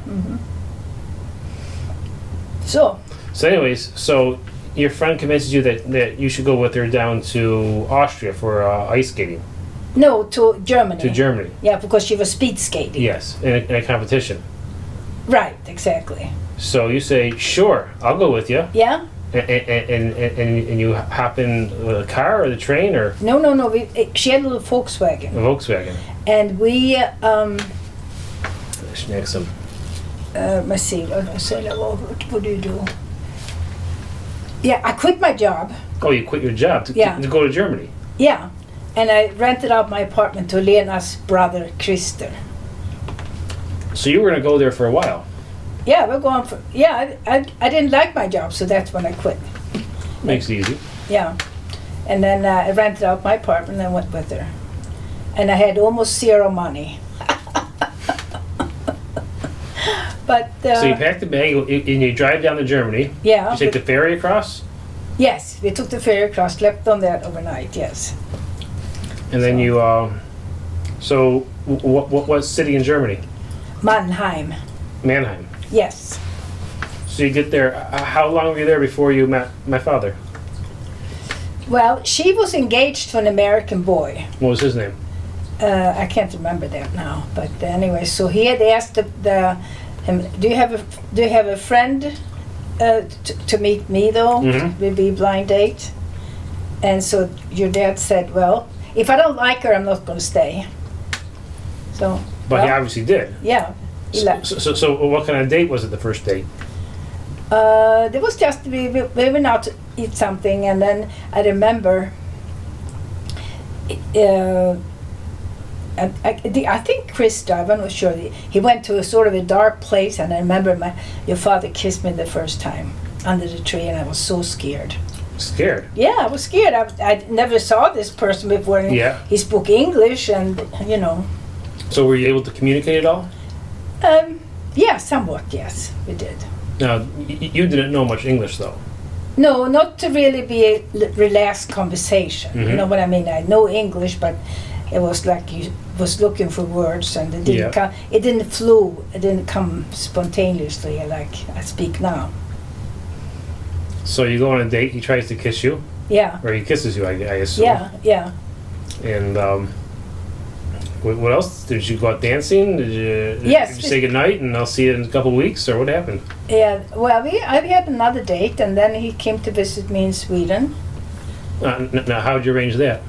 So anyways, so your friend convinces you that you should go with her down to Austria for ice skating. No, to Germany. To Germany. Yeah, because she was speed skating. Yes, in a competition. Right, exactly. So you say, sure, I'll go with you. Yeah. And you hop in a car or the train or? No. She had a little Volkswagen. A Volkswagen. And we. Next some. Let's see. What do you do? Yeah, I quit my job. Oh, you quit your job to go to Germany. Yeah, and I rented out my apartment to Lena's brother, Christer. So you were going to go there for a while. Yeah, we're going for, I didn't like my job, so that's when I quit. Makes it easy. Yeah. And then I rented out my apartment and went with her. And I had almost zero money. But So you packed the bag and you drive down to Germany. yeah, You take the ferry across, yes, we took the ferry across, slept on that overnight. Yes. and then So- you. So what city in Germany? Mannheim. Mannheim. Yes. So you get there. How long were you there before you met my father? Well, she was engaged to an American boy. What was his name? I can't remember that now, but anyway, so he had asked him, do you have a friend to meet me though? Mhm. We'd be blind date. And so your dad said, well, if I don't like her, I'm not going to stay. So. But he well, obviously did. yeah. He left. So what kind of date was it? The first date? There was just we went out to eat something, and then I remember. I think Chris, I'm not sure. He went to a sort of a dark place, and I remember your father kissed me the first time under the tree, and I was so scared. Scared. Yeah, I was scared. I never saw this person before. And Yeah. He spoke English, and you know. So were you able to communicate at all? Yeah, somewhat. Yes, we did. Now you didn't know much English though. No, not to really be a relaxed conversation. You Mhm. know what I mean? I know English, but it was like you was looking for words, and it didn't Yeah. come. It didn't flow. It didn't come spontaneously like I speak now. So you go on a date. He tries to kiss you, Yeah, or he kisses you. I assume. yeah, yeah. And what else? Did you go out dancing? Yes, Did you say goodnight and I'll see you in a couple of weeks, or what happened? Yeah, well, we had another date, and then he came to visit me in Sweden. Now, how'd you arrange that?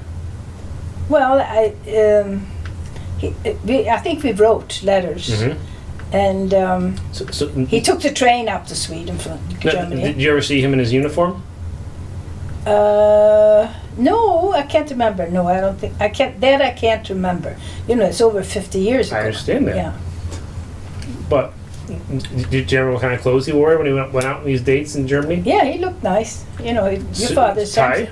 Well, I think we wrote letters, Mhm. and So, he took the train up to Sweden from Germany. did you ever see him in his uniform? No, I can't remember. No, I don't think I can't. That I can't remember. You know, it's over 50 years ago. I understand that. Yeah. But did you ever what kind of clothes he wore when he went out on these dates in Germany? Yeah, he looked nice. You know, your Suit, father tie? said.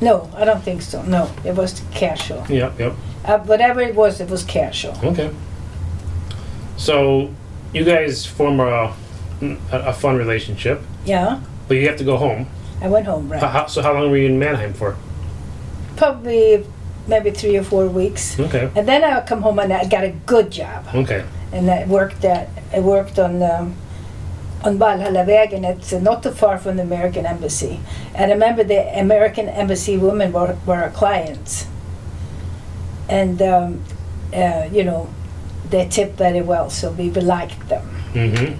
No, I don't think so. No, it was casual. Yep, yep. Whatever it was casual. Okay. So you guys form a fun relationship, Yeah, but you have to go home. I went home, right? So how long were you in Mannheim for? Probably maybe 3 or 4 weeks. Okay. And then I come home and I got a good job. Okay. And I worked on Valhallavägen. It's not too far from the American Embassy. And I remember the American Embassy women were our clients. And, you know, they tip very well, so we liked them. Mm-hmm.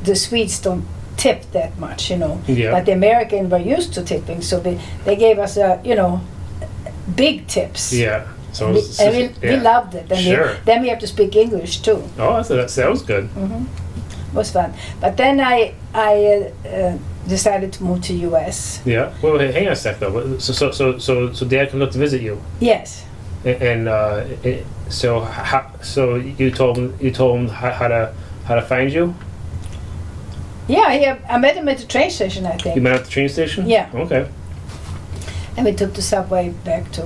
The Swedes don't tip that much, you know. Yeah. But the Americans were used to tipping, so they gave us, you know, big tips. Yeah. So We, and we loved it. And Sure. then we have to speak English too. Oh, that was good. It was fun. But then I decided to move to U.S. Yeah. Well, hang on a sec though. So Dad comes up to visit you, Yes. and so you told him how to find you. Yeah, I met him at the train station, I think. You met at the train station. Yeah. Okay. And we took the subway back to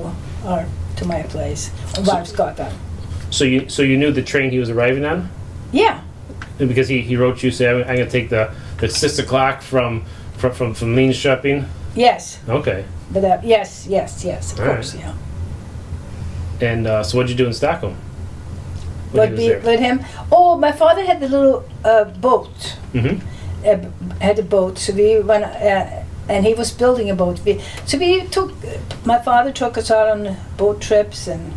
my place on Varvsgatan. So you knew the train he was arriving on, Yeah. because he wrote you say I'm gonna take the 6 o'clock from Linköping. Yes. Okay. But yes, of All course, right. yeah. And so what'd you do in Stockholm? when he was there? With him? Oh, my father had a little boat. Mm-hmm. Had a boat, so we went, and he was building a boat. My father took us out on boat trips and.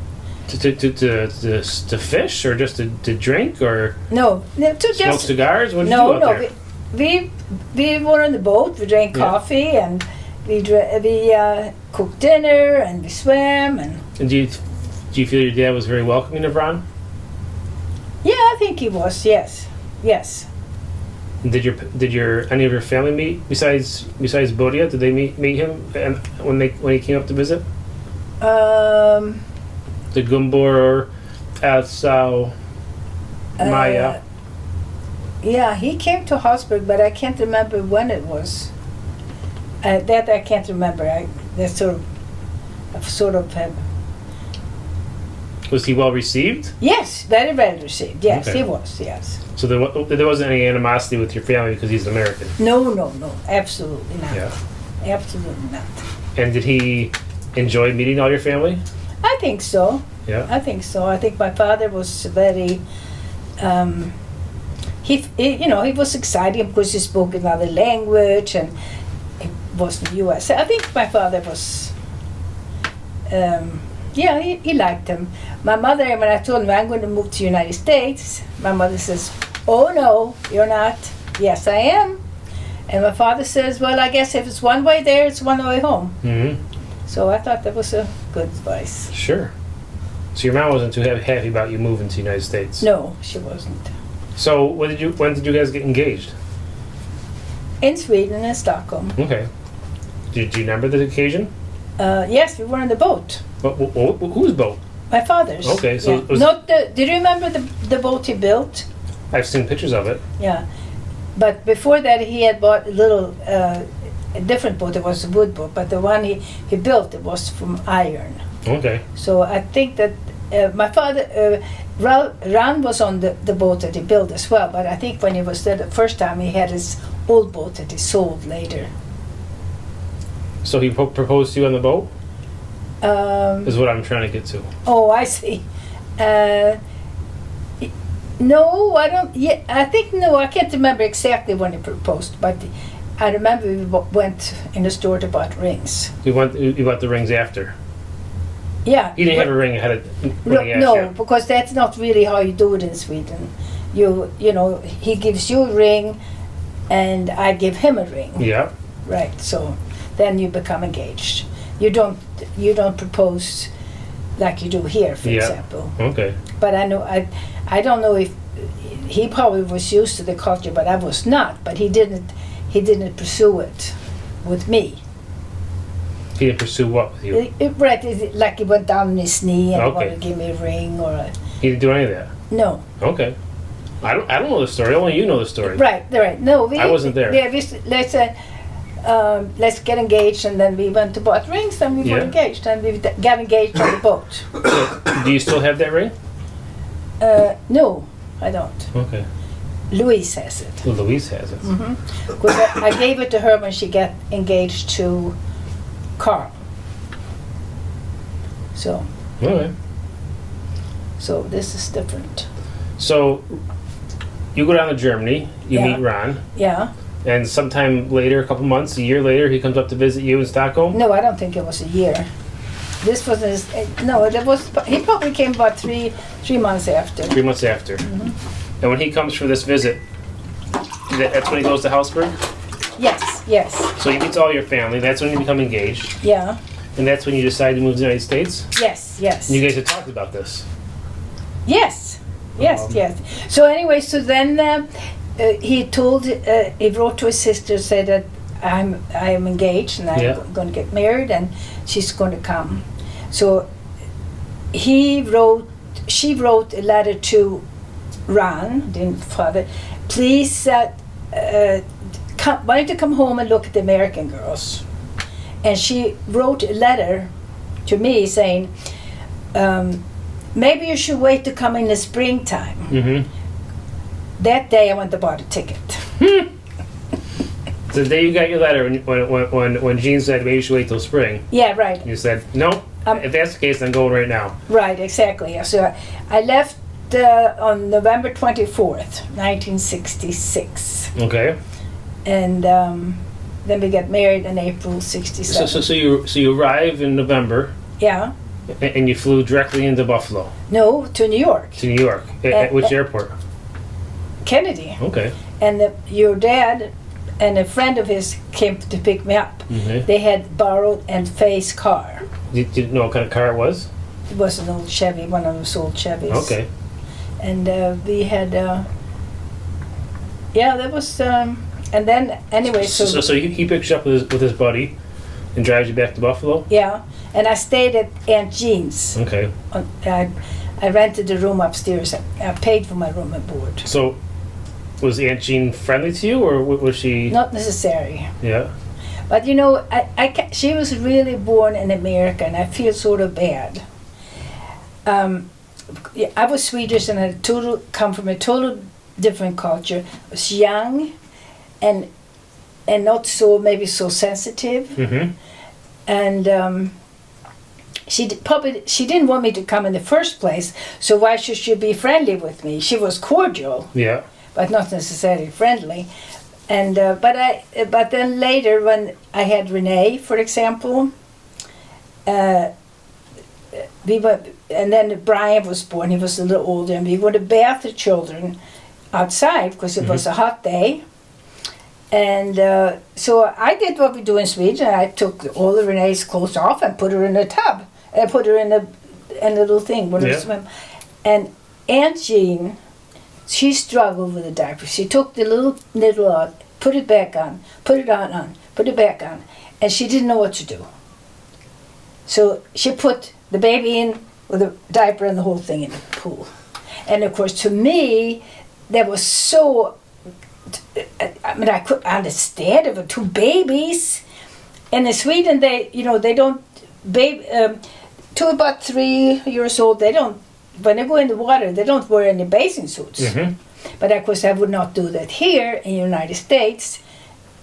To fish or just to drink or No, to smoke just cigars? What did you do out there? we were on the boat. We drank Yeah. coffee and we cooked dinner and we swam and. And do you feel your dad was very welcoming of Ron? Yeah, I think he was. Yes. And did any of your family meet besides Bodia? Did they meet him and when he came up to visit? The Gumbor, Alsau, Maya. Yeah, he came to Habsburg, but I can't remember when it was. That I can't remember. That sort of have. Was he well received? Yes, very well received. Yes, Okay. he was. Yes. So there wasn't any animosity with your family because he's American. No, absolutely not. Yeah. Absolutely not. And did he enjoy meeting all your family? I think so. Yeah. I think so. I think my father was very. He was excited because he spoke another language and he was in the U.S. I think my father was. He liked him. My mother, when I told him I'm going to move to the United States, my mother says, "Oh no, you're not." "Yes, I am." And my father says, "Well, I guess if it's one way there, it's one way home." Mm-hmm. So I thought that was a good advice. Sure. So your mom wasn't too happy about you moving to the United States? No, she wasn't. So when did you guys get engaged? In Sweden, in Stockholm. Okay. Do you remember the occasion? Yes, we were on the boat. Whose boat? My father's. Okay, so yeah. it was- Not the. Do you remember the boat he built? I've seen pictures of it. Yeah, but before that he had bought a little a different boat. It was a wood boat, but the one he built, it was from iron. Okay. So I think that my father, Ran was on the boat that he built as well. But I think when he was there the first time, he had his old boat that he sold later. So he proposed to you on the boat? Is what I'm trying to get to. Oh, I see. No, I don't. Yeah, I think no. I can't remember exactly when he proposed, but I remember we went in the store to buy rings. You bought the rings after. Yeah. You didn't have a ring ahead of when he asked No, you. because that's not really how you do it in Sweden. You know, he gives you a ring, and I give him a ring. Yeah. Right. So then you become engaged. You don't propose like you do here, for Yeah. example. Okay. But I don't know if he probably was used to the culture, but I was not. But he didn't pursue it with me. He didn't pursue what with you? Like he went down on his knee and Okay. wanted to give me a ring or a, He didn't do any of that. no. Okay. I don't know the story. Only you know the story. Right. No, I wasn't there. Yeah, let's get engaged, and then we went to buy rings, and we were Yeah. engaged, and we got engaged on the boat. So, do you still have that ring? No, I don't. Okay. Louise has it. Well, Louise has it. Because I gave it to her when she got engaged to Karl. So All right. this is different. So you go down to Germany. You Yeah. meet Ron, Yeah. and sometime later, a couple months, a year later, he comes up to visit you in Stockholm. No, I don't think it was a year. This was he probably came about three months after. 3 months after. And when he comes for this visit, that's when he goes to Habsburg. Yes. So he meets all your family. That's when you become engaged, Yeah. and that's when you decide to move to the United States. Yes. And you guys had talked about this. Yes. Um, Yes. So anyway, so then he wrote to his sister, said that I am engaged and I'm Yeah. going to get married, and she's going to come. So she wrote a letter to Ron, the father. Please, why don't you come home and look at the American girls? And she wrote a letter to me saying, maybe you should wait to come in the springtime. Mm-hmm. That day I went to buy a ticket. So the day you got your letter, when Jean said maybe you should wait till spring, Yeah, right. you said no. If that's the case, I'm going right now. Right, exactly. So I left on November 24th, 1966. Okay. And then we got married in April 67. So you arrive in November, Yeah. and you flew directly into Buffalo, No, to New York. to New York. At which airport? Kennedy. Okay. And your dad and a friend of his came to pick me up. Mm-hmm. They had borrowed and Faye's car. Did you know what kind of car it was? It was an old Chevy, one of those old Chevys. Okay. And we had, that was, and then anyway, So he picks you up with his buddy, and drives you back to Buffalo? Yeah, and I stayed at Aunt Jean's. Okay. I rented the room upstairs. I paid for my room and board. So, was Aunt Jean friendly to you, or was she? Not necessary. Yeah. But you know, she was really born in America, and I feel sort of bad. Yeah, I was Swedish and had come from a total different culture. I was young, and not so maybe so sensitive. Mm-hmm. And she didn't want me to come in the first place. So why should she be friendly with me? She was cordial, Yeah. but not necessarily friendly. And but then later when I had Renee, for example, and then Brian was born. He was a little older, and we would have bathed the children outside because it was a hot day. And so I did what we do in Sweden. I took all of Renee's clothes off and put her in a tub. I put her in a little thing where to swim. And Aunt Jean, she struggled with the diaper. She took the little needle out, put it back on, put it on, put it back on, and she didn't know what to do. So she put the baby in with a diaper and the whole thing in the pool. And of course, to me, that was so. I mean, I could understand it, but two babies. And in Sweden, they don't, to about 3 years old, they don't, when they go in the water, they don't wear any bathing suits. Mm-hmm. But of course, I would not do that here in the United States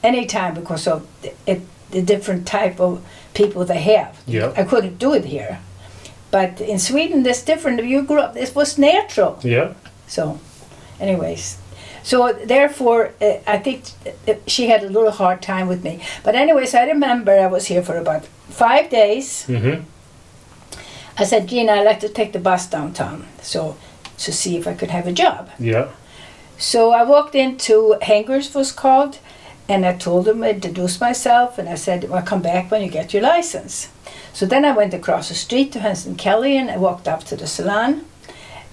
anytime because of the different type of people they have. Yeah. I couldn't do it here. But in Sweden, that's different. You grew up, it was natural. Yeah. So, anyways. So therefore, I think she had a little hard time with me. But anyways, I remember I was here for about 5 days. Mm-hmm. I said, Gina, I'd like to take the bus downtown, so to see if I could have a job. Yeah. So I walked into Hangers was called, and I told them, I introduced myself, and I said, I'll come back when you get your license. So then I went across the street to Hanson Kelly, and I walked up to the salon.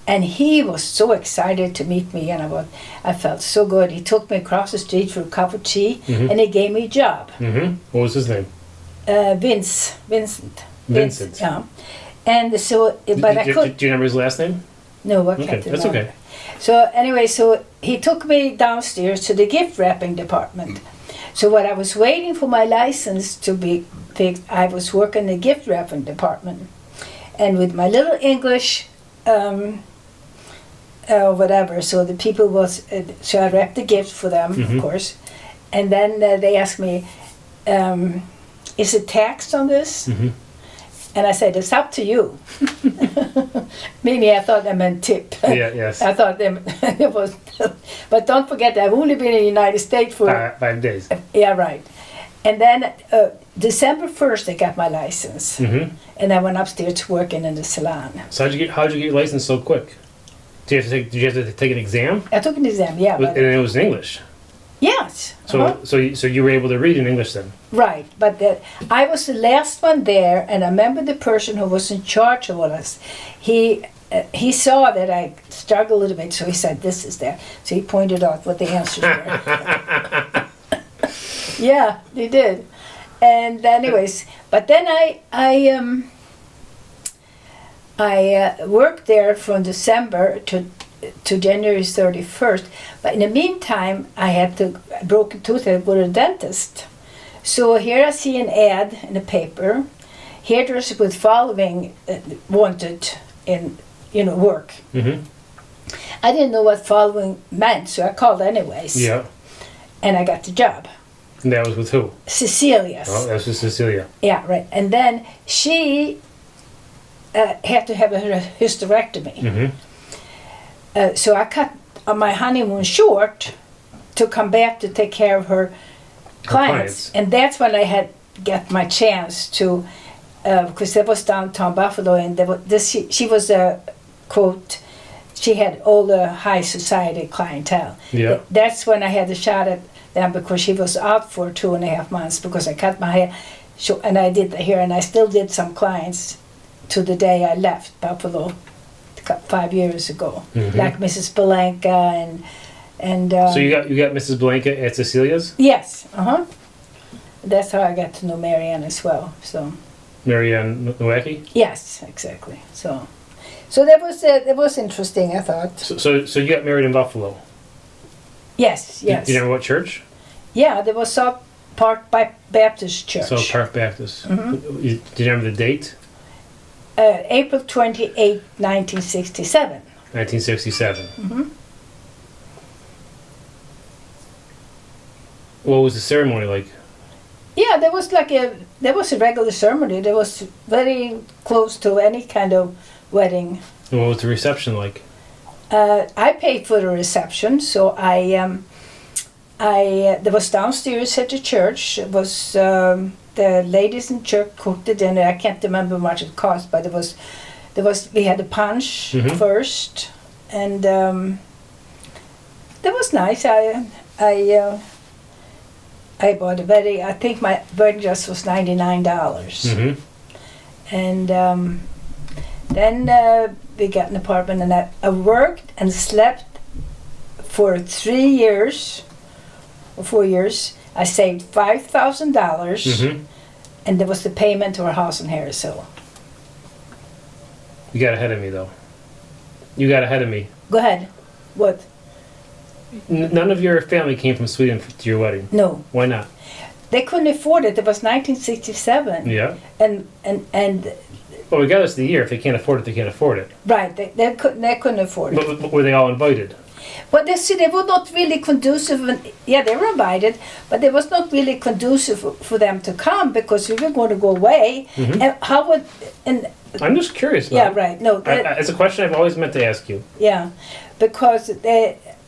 And he was so excited to meet me, and I felt so good. He took me across the street for a cup of tea, and he gave me a job. Mm-hmm. What was his name? Vincent. Yeah. And so, but I could. Do you remember his last name? No, I can't Okay, that's remember. okay. So anyway, so he took me downstairs to the gift wrapping department. So when I was waiting for my license to be fixed, I was working in the gift wrapping department, and with my little English. Whatever. So the people was. So I wrapped the gift for them, of course, and then they asked me, "Is it taxed on this?" Mm-hmm. And I said, "It's up to you." Meaning, I thought they meant tip. Yeah. Yes. I thought it was. But don't forget, I've only been in the United States for 5 days. Yeah, right. And then December 1st, I got my license, and I went upstairs to working in the salon. So how'd you get your license so quick? Did you have to take an exam? I took an exam, yeah. And it was in English. Yes. So you were able to read in English then? Right, but I was the last one there, and I remember the person who was in charge of all this. He saw that I struggled a little bit, so he said, "This is there." So he pointed out what the answers were. Yeah, he did. And anyways, but then I worked there from December to January 31st. But in the meantime, I had a broken tooth and go to the dentist. So here I see an ad in the paper. Hairdressers with following wanted in work. Mm-hmm. I didn't know what following meant, so I called anyways. Yeah. And I got the job. And that was with who? Cecilia's. Oh, that was with Cecilia. Yeah, right. And then she had to have a hysterectomy. Mm-hmm. So I cut my honeymoon short to come back to take care of her clients. And that's when I had got my chance to, because that was downtown Buffalo, and she was a, quote, she had all the high society clientele. Yeah. That's when I had the shot at them, because she was out for 2.5 months because I cut my hair. And I did the hair, and I still did some clients to the day I left Buffalo 5 years ago, like Mrs. Belenka and so you got Mrs. Blanca at Cecilia's? Yes, That's how I got to know Marianne as well. So Marianne Nowacki? yes, exactly. So that was interesting, I thought. So you got married in Buffalo? Yes, yes. Do you remember what church? Yeah, there was South Park Baptist Church. South Park Baptist. Mhm. Do you remember the date? April 28, 1967. 1967. Mhm. What was the ceremony like? Yeah, there was a regular ceremony. There was very close to any kind of wedding. And what was the reception like? I paid for the reception, so there was downstairs at the church. It was the ladies in church cooked the dinner. I can't remember how much it cost, but we had the punch Mhm. first, and that was nice. I bought I think my wedding dress was $99. Mm-hmm. And then we got an apartment, and I worked and slept for 3 years or 4 years. I saved $5,000, Mm-hmm. and there was the payment to our house in Harris Hill. You got ahead of me, though. You got ahead of me. Go ahead. What? None of your family came from Sweden to your wedding. No, Why not? they couldn't afford it. It was 1967, Yeah. and Well, regardless of the year, if they can't afford it, they can't afford it. right, they couldn't afford it. But were they all invited? But they were not really conducive. Yeah, they were invited, but it was not really conducive for them to come because we were going to go away. Mhm. And how would and I'm just curious. yeah, About it. right. No, It's a question I've always meant to ask you. yeah, because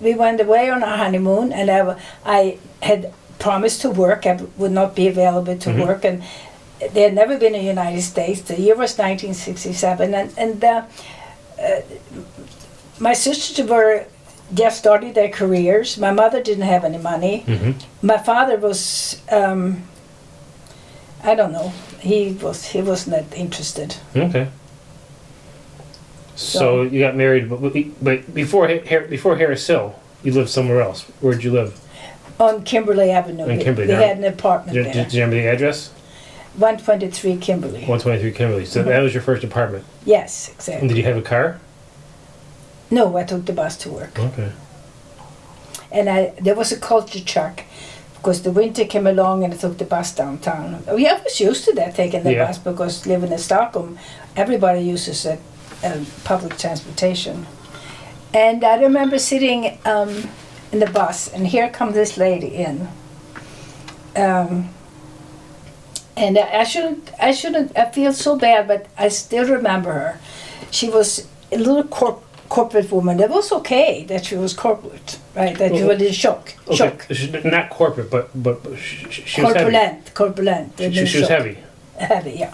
we went away on our honeymoon, and I had promised to work. I would not be available to Mhm. work, and they had never been in the United States. The year was 1967, and my sisters were just starting their careers. My mother didn't have any money. Mm-hmm. My father was, I don't know. He wasn't that interested. Okay. So you got married, but before Harris Hill, you lived somewhere else. Where'd you live? On Kimberly Avenue. On Kimberly, We now- had an apartment Do there. you remember the address? 123 Kimberly. 123 Kimberly. So that was your first apartment. Yes, And exactly. did you have a car? No, I took the bus to work. Okay. And there was a culture shock because the winter came along and I took the bus downtown. I was used to that, taking the Yeah. bus, because living in Stockholm, everybody uses public transportation. And I remember sitting in the bus, and here comes this lady in. And I feel so bad, but I still remember her. She was a little corporate woman. It was okay that she was corporate, right? That you were in shock. Okay. Shock. Not corporate, but she was heavy. Corpulent. She was heavy. Heavy, yeah.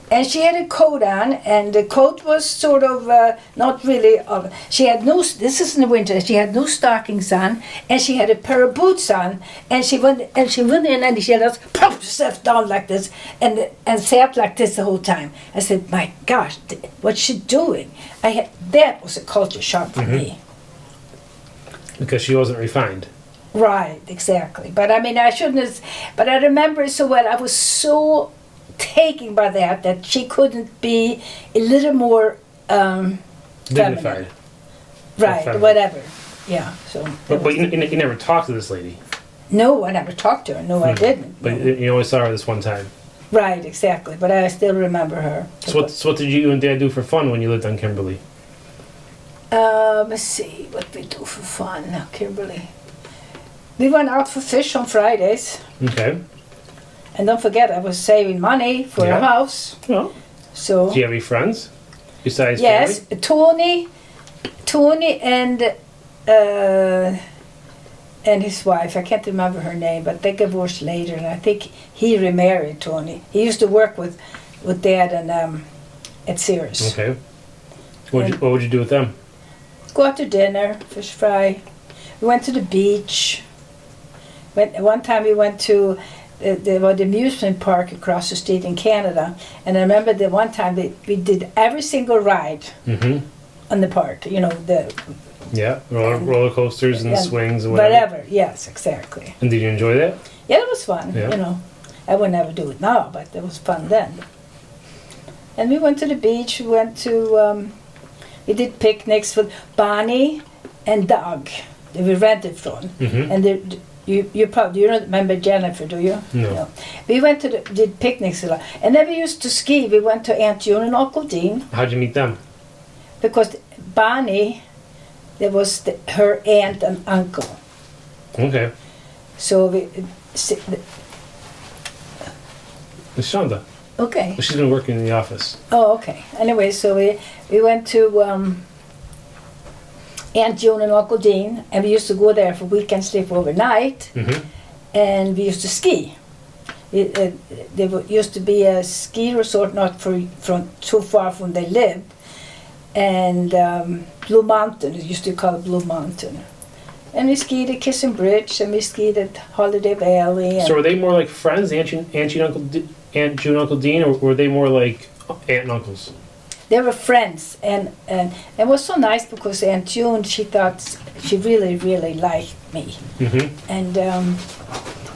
And she had a coat on, and the coat was sort of not really. She had no. This is in the winter. She had no stockings on, and she had a pair of boots on. And she went in, and she just propped herself down like this, and sat like this the whole time. I said, "My gosh, what's she doing?" That was a culture shock for me. Because she wasn't refined. Right, exactly. But I mean, I shouldn't have. But I remember it so well. I was so taken by that she couldn't be a little more Dignified. feminine. Right, feminine. whatever. Yeah. So. But you never talked to this lady. No, I never talked to her. No, I didn't. But No. you only saw her this one time. Right, exactly. But I still remember her. So what did you and Dad do for fun when you lived on Kimberly? Let's see what we do for fun now, Kimberly. We went out for fish on Fridays. Okay. And don't forget, I was saving money for Yeah. a house. Well, So. do you have any friends besides Yes, family? Tony and his wife. I can't remember her name, but they divorced later, and I think he remarried Tony. He used to work with Dad and at Sears. Okay. What would you do with them? Go out to dinner, fish fry. We went to the beach. One time we went to the amusement park across the street in Canada, and I remember that one time we did every single ride Mm-hmm. on the park. You know, the Yeah, roller coasters and Yeah, swings and whatever. whatever. Yes, exactly. And did you enjoy that? Yeah, it was fun. Yeah. You know. I would never do it now, but it was fun then. And we went to the beach. We went to, we did picnics with Bonnie and Doug. They were rented from. Mm-hmm. And you probably, you don't remember Jennifer, do you? No. We went to did picnics a lot. And then we used to ski. We went to Aunt June and Uncle Dean. How'd you meet them? Because Bonnie, there was her aunt and uncle. Okay. So we, It's Shonda. okay. Well, she's been working in the office. Oh, okay. Anyway, so we went to Aunt June and Uncle Dean, and we used to go there for weekend sleep overnight, Mm-hmm. and we used to ski. There used to be a ski resort not from too far from they lived, and Blue Mountain, it used to be called Blue Mountain. And we skied at Kissing Bridge, and we skied at Holiday Valley. And So were they more like friends, Aunt June, Aunt June, Uncle Dean, or were they more like aunt and uncles? they were friends, and it was so nice because Aunt June, she thought she really, really liked me. Mm-hmm. And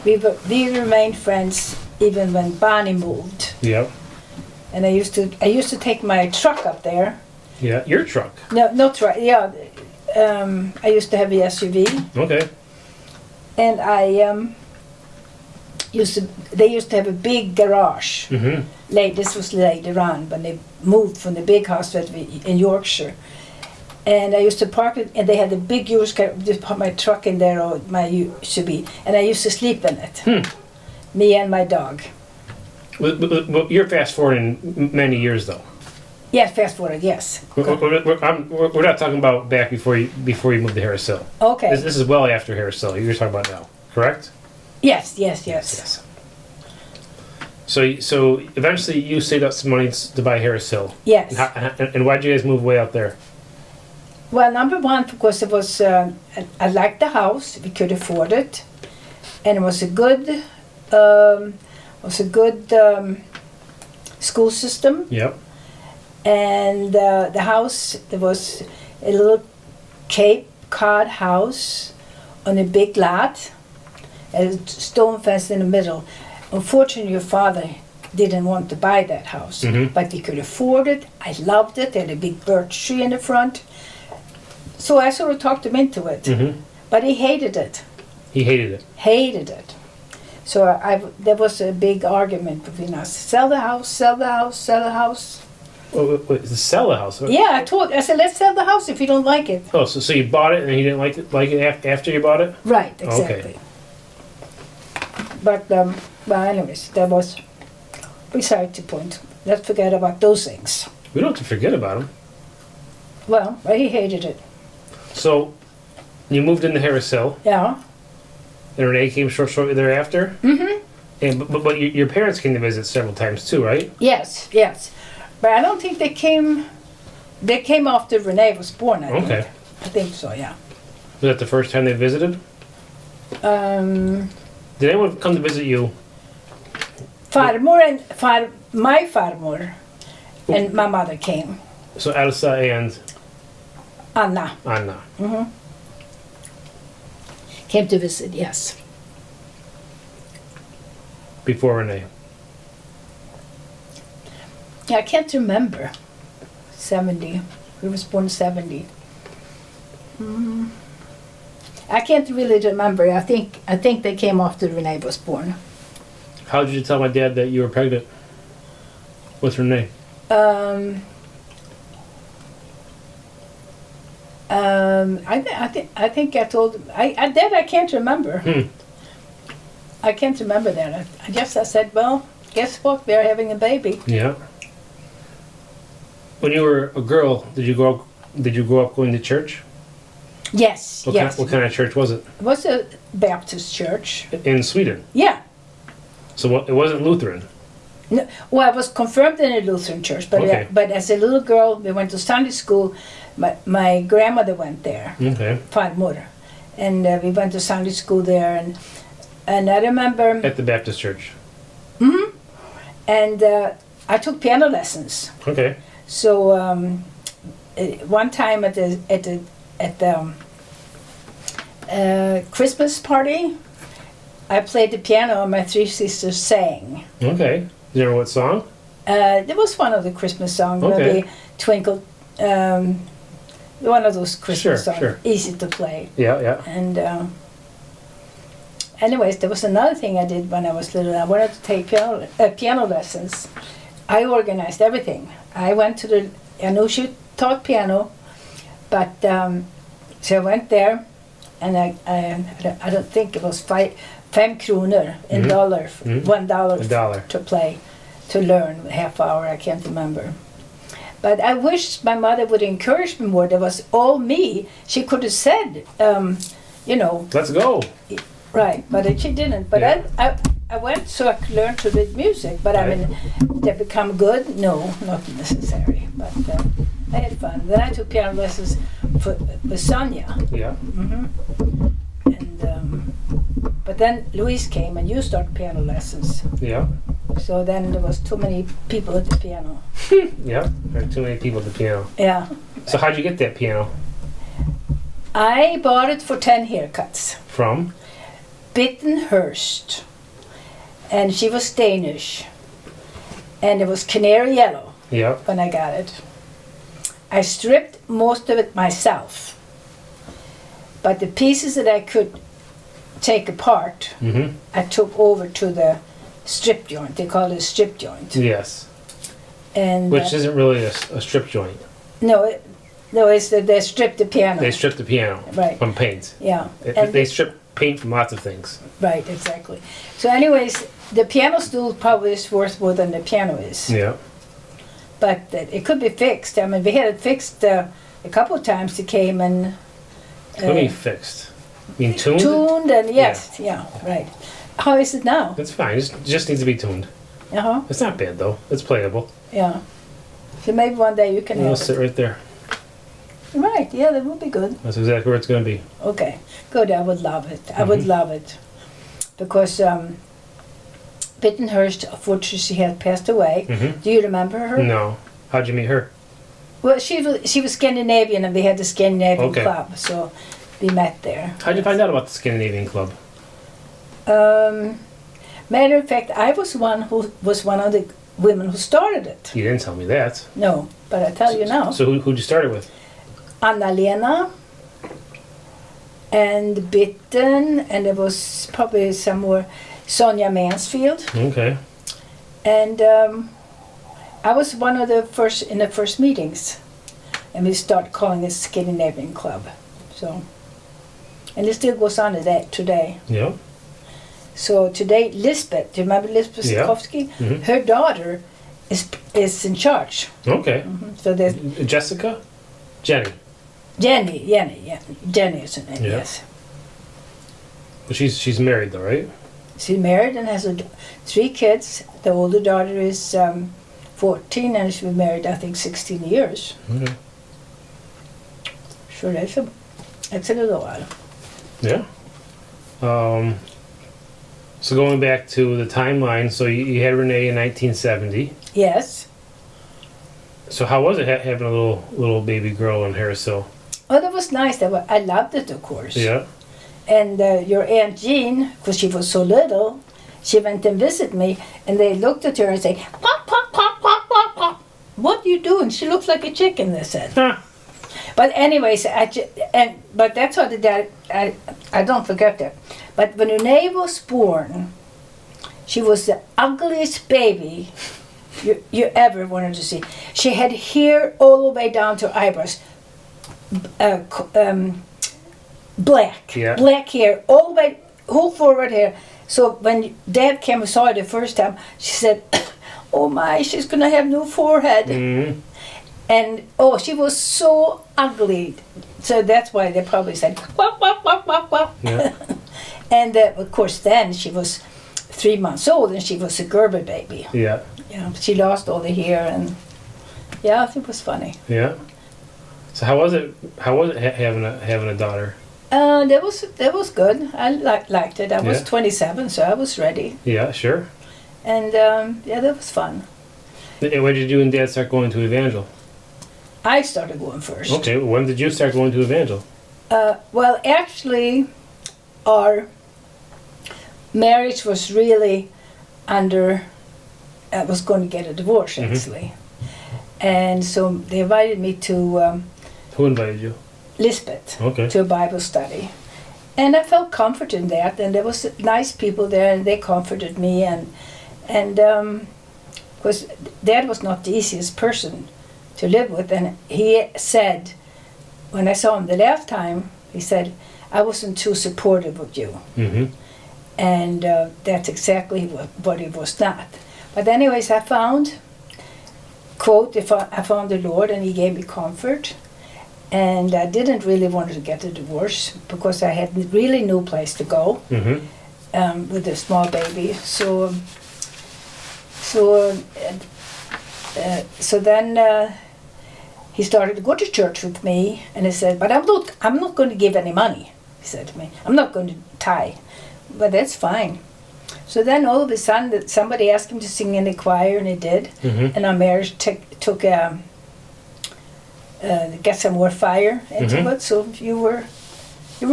we remained friends even when Bonnie moved. Yep. And I used to take my truck up there. Yeah. Your truck. No, not truck. Yeah, I used to have a SUV, Okay. and they used to have a big garage. Mm-hmm. This was later on when they moved from the big house in Yorkshire. And I used to park it, and they had a big huge car. Just put my truck in there, or my SUV, and I used to sleep in it. Me and my dog. Well, you're fast forwarding many years though. Yeah, fast forward. Yes. We're not talking about back before you moved to Harris Hill. Okay. This is well after Harris Hill. You're talking about now, correct? Yes. So eventually you saved up some money to buy Harris Hill. Yes. And why'd you guys move way out there? Well, number one, because it was I liked the house. We could afford it, and it was a good school system. Yep. And the house, there was a little Cape Cod house on a big lot, a stone fence in the middle. Unfortunately, your father didn't want to buy that house, Mhm. but he could afford it. I loved it. They had a big birch tree in the front. So I sort of talked him into it, Mm-hmm. but he hated it. He hated it. Hated it. So there was a big argument between us. Sell the house, sell the house, sell the house. Wait, sell the house? Yeah, I said, let's sell the house if you don't like it. Oh, so you bought it and he didn't like it after you bought it? Right, exactly. Okay. But, well, anyways, that was beside the point. Let's forget about those things. We don't have to forget about him. Well, he hated it. So you moved into Harris Hill, Yeah. and Renee came shortly thereafter. Mm-hmm. And but your parents came to visit several times too, right? Yes. But I don't think they came. They came after Renee was born. I Okay. think. I think so. Yeah. Was that the first time they visited? Did anyone come to visit you? My farmor and my mother came. So Elsa and Anna Anna. came to visit. Yes. Before Renee. Yeah, I can't remember. 70. We was born 70. I can't really remember. I think they came after Renee was born. How did you tell my dad that you were pregnant with Renee? I think I told him. I can't remember. I can't remember that. I said, well, guess what? We're having a baby. Yeah. When you were a girl, did you grow up going to church? Yes. Yes. What kind of church was it? It was a Baptist church. In Sweden. Yeah. So it wasn't Lutheran. No, well, I was confirmed in a Lutheran church, but Okay. but as a little girl, we went to Sunday school. My grandmother went there, Okay. farmor, and we went to Sunday school there, and I remember. At the Baptist church. And I took piano lessons. Okay. So one time at the Christmas party, I played the piano and my three sisters sang. Okay. Do you remember what song? There was one of the Christmas songs, Okay. maybe Twinkle, one of those Christmas songs, sure. easy to play. Yeah. And anyways, there was another thing I did when I was little. I wanted to take piano lessons. I organized everything. I went to I knew she taught piano, but so I went there, and I don't think it was 5 kronor in dollar, $1 to play, to learn half hour. I can't remember. But I wish my mother would encourage me more. There was all me. She could have said, Let's go. right, but she didn't. But Yeah. I went so I could learn to read music. But I Right. mean, to become good, no, not necessary. But I had fun. Then I took piano lessons with Sonia. Yeah. And but then Louise came and you started piano lessons. Yeah. So then there was too many people at the piano. Yeah. There are too many people at the piano. Yeah. So how'd you get that piano? I bought it for 10 haircuts. From? Bittenhurst. And she was Danish. And it was canary yellow Yeah. when I got it. I stripped most of it myself. But the pieces that I could take apart, I took over to the strip joint. They call it a strip joint. Yes. And Which isn't really a strip joint. no, it's that they stripped the piano. They strip the piano Right. from paint. Yeah. And They strip paint from lots of things. right, exactly. So anyways, the piano stool probably is worth more than the piano is. Yeah. But it could be fixed. I mean, we had it fixed a couple of times. It came and What do you mean fixed? You mean tuned? tuned and yes, yeah, right. How is it now? It's fine. It just needs to be tuned. Uh-huh, It's not bad though. It's playable. yeah. So maybe one day you can It'll have sit it. right there. Right, yeah, that would be good. That's exactly where it's going to be. Okay, good. I would love it. I would love it. Because Bittenhurst, unfortunately, she had passed away. Do you remember her? No. How'd you meet her? Well, she was Scandinavian, and we had the Scandinavian Okay. club, so we met there. How'd you find out about the Scandinavian Club? Matter of fact, I was one of the women who started it. You didn't tell me that. No, but I tell you now. So who'd you start it with? Anna-Lena and Bitten, and there was probably some more, Sonja Mansfield. Okay. And I was one of the first in the first meetings, and we started calling it Scandinavian Club. So, and it still goes on today. Yeah. So today, Lisbeth, do you remember Lisbeth Yeah. Sikowski? Mhm. Her daughter is in charge. Okay. So there's Jessica? Jenny. Jenny is her name. Yeah. Yes, Well, she's married though, right? she's married and has 3 kids. The older daughter is 14, and she's been married, I think, 16 years. Okay. Sure, that's a little while. Yeah. So going back to the timeline, so you had Renee in 1970. Yes. So how was it having a little baby girl in Harrisville? Oh, that was nice. I loved it, of course. Yeah. And your Aunt Jean, because she was so little, she went and visited me, and they looked at her and said, "Quack, quack, quack, quack, quack, quack. What are you doing? She looks like a chicken," they said. Huh. But anyways, but that's how the dad, I don't forget that. But when Renee was born, she was the ugliest baby you ever wanted to see. She had hair all the way down to her eyebrows. Black. Yeah. Black hair, all the way, whole forward hair. So when Dad came and saw her the first time, she said, "Oh my, she's gonna have no forehead." Mm-hmm. And she was so ugly. So that's why they probably said, "Quack, quack, quack, quack, quack." Yeah. And of course, then she was 3 months old, and she was a Gerber baby. Yeah. Yeah, she lost all the hair, and yeah, it was funny. Yeah. So how was it having a daughter? That was good. I liked it. I was Yeah. 27, so I was ready. Yeah, sure. And yeah, that was fun. And what did you and Dad start going to Evangel? I started going first. Okay, when did you start going to Evangel? Well, actually, marriage was really under, I was going to get a divorce actually. And so they invited me to Who invited you? Lisbeth, Okay. to a Bible study. And I felt comfort in that, and there was nice people there, and they comforted me, and because Dad was not the easiest person to live with, and he said, when I saw him the last time, he said, I wasn't too supportive of you. And that's exactly what he was not. But anyways, I found, quote, I found the Lord, and he gave me comfort. And I didn't really want to get a divorce because I had really no place to go with a small baby. So then he started to go to church with me, and he said, "But I'm not going to give any money." He said to me, "I'm not going to tithe." But that's fine. So then all of a sudden, somebody asked him to sing in the choir, and he did. And our marriage took get some more fire into it. So you were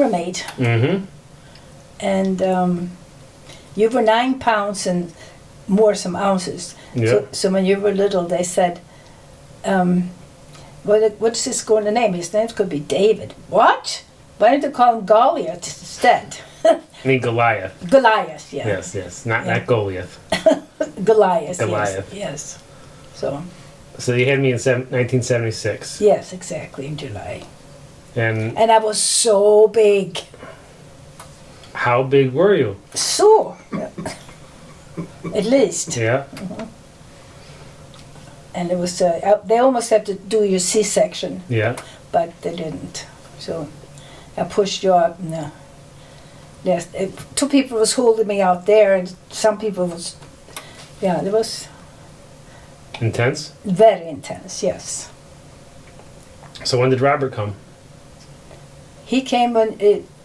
made. And you were 9 pounds and more some ounces. Yeah. So when you were little, they said, what's his going to name? His name could be David. What? Why don't you call him Goliath instead? I mean Goliath. Goliath, yeah. Yes. Not Goliath. Goliath. Goliath. Yes. So you had me in 1976. Yes, exactly, in July. And I was so big. how big were you? So, at least. Yeah. And it was, they almost had to do your C-section, Yeah. but they didn't. So I pushed you up, and two people was holding me out there, and some people was, it was Intense? very intense, yes. So when did Robert come? He came when,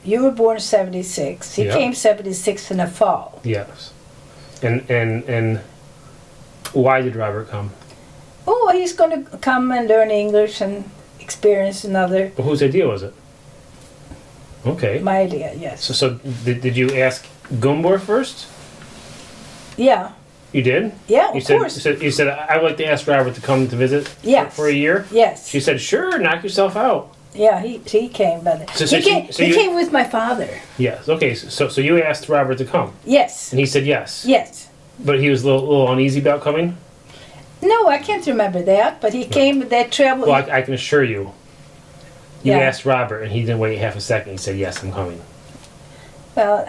you were born 76. He Yeah. came 76 in the fall. Yes. And why did Robert come? Oh, he's going to come and learn English and experience another. Well, whose idea was it? Okay. My idea, yes. So did you ask Gumbor first? Yeah, You did? yeah, You of said, course. you said I would like to ask Robert to come to visit Yes. for a year? Yes. She said, sure, knock yourself out. Yeah, he came, but So he you- came with my father. Yes. Okay, so you asked Robert to come, Yes, and he said yes. yes. But he was a little uneasy about coming? No, I can't remember that, but he came. They traveled. Well, I can assure you, you Yeah. asked Robert, and he didn't wait half a second. He said, yes, I'm coming. Well,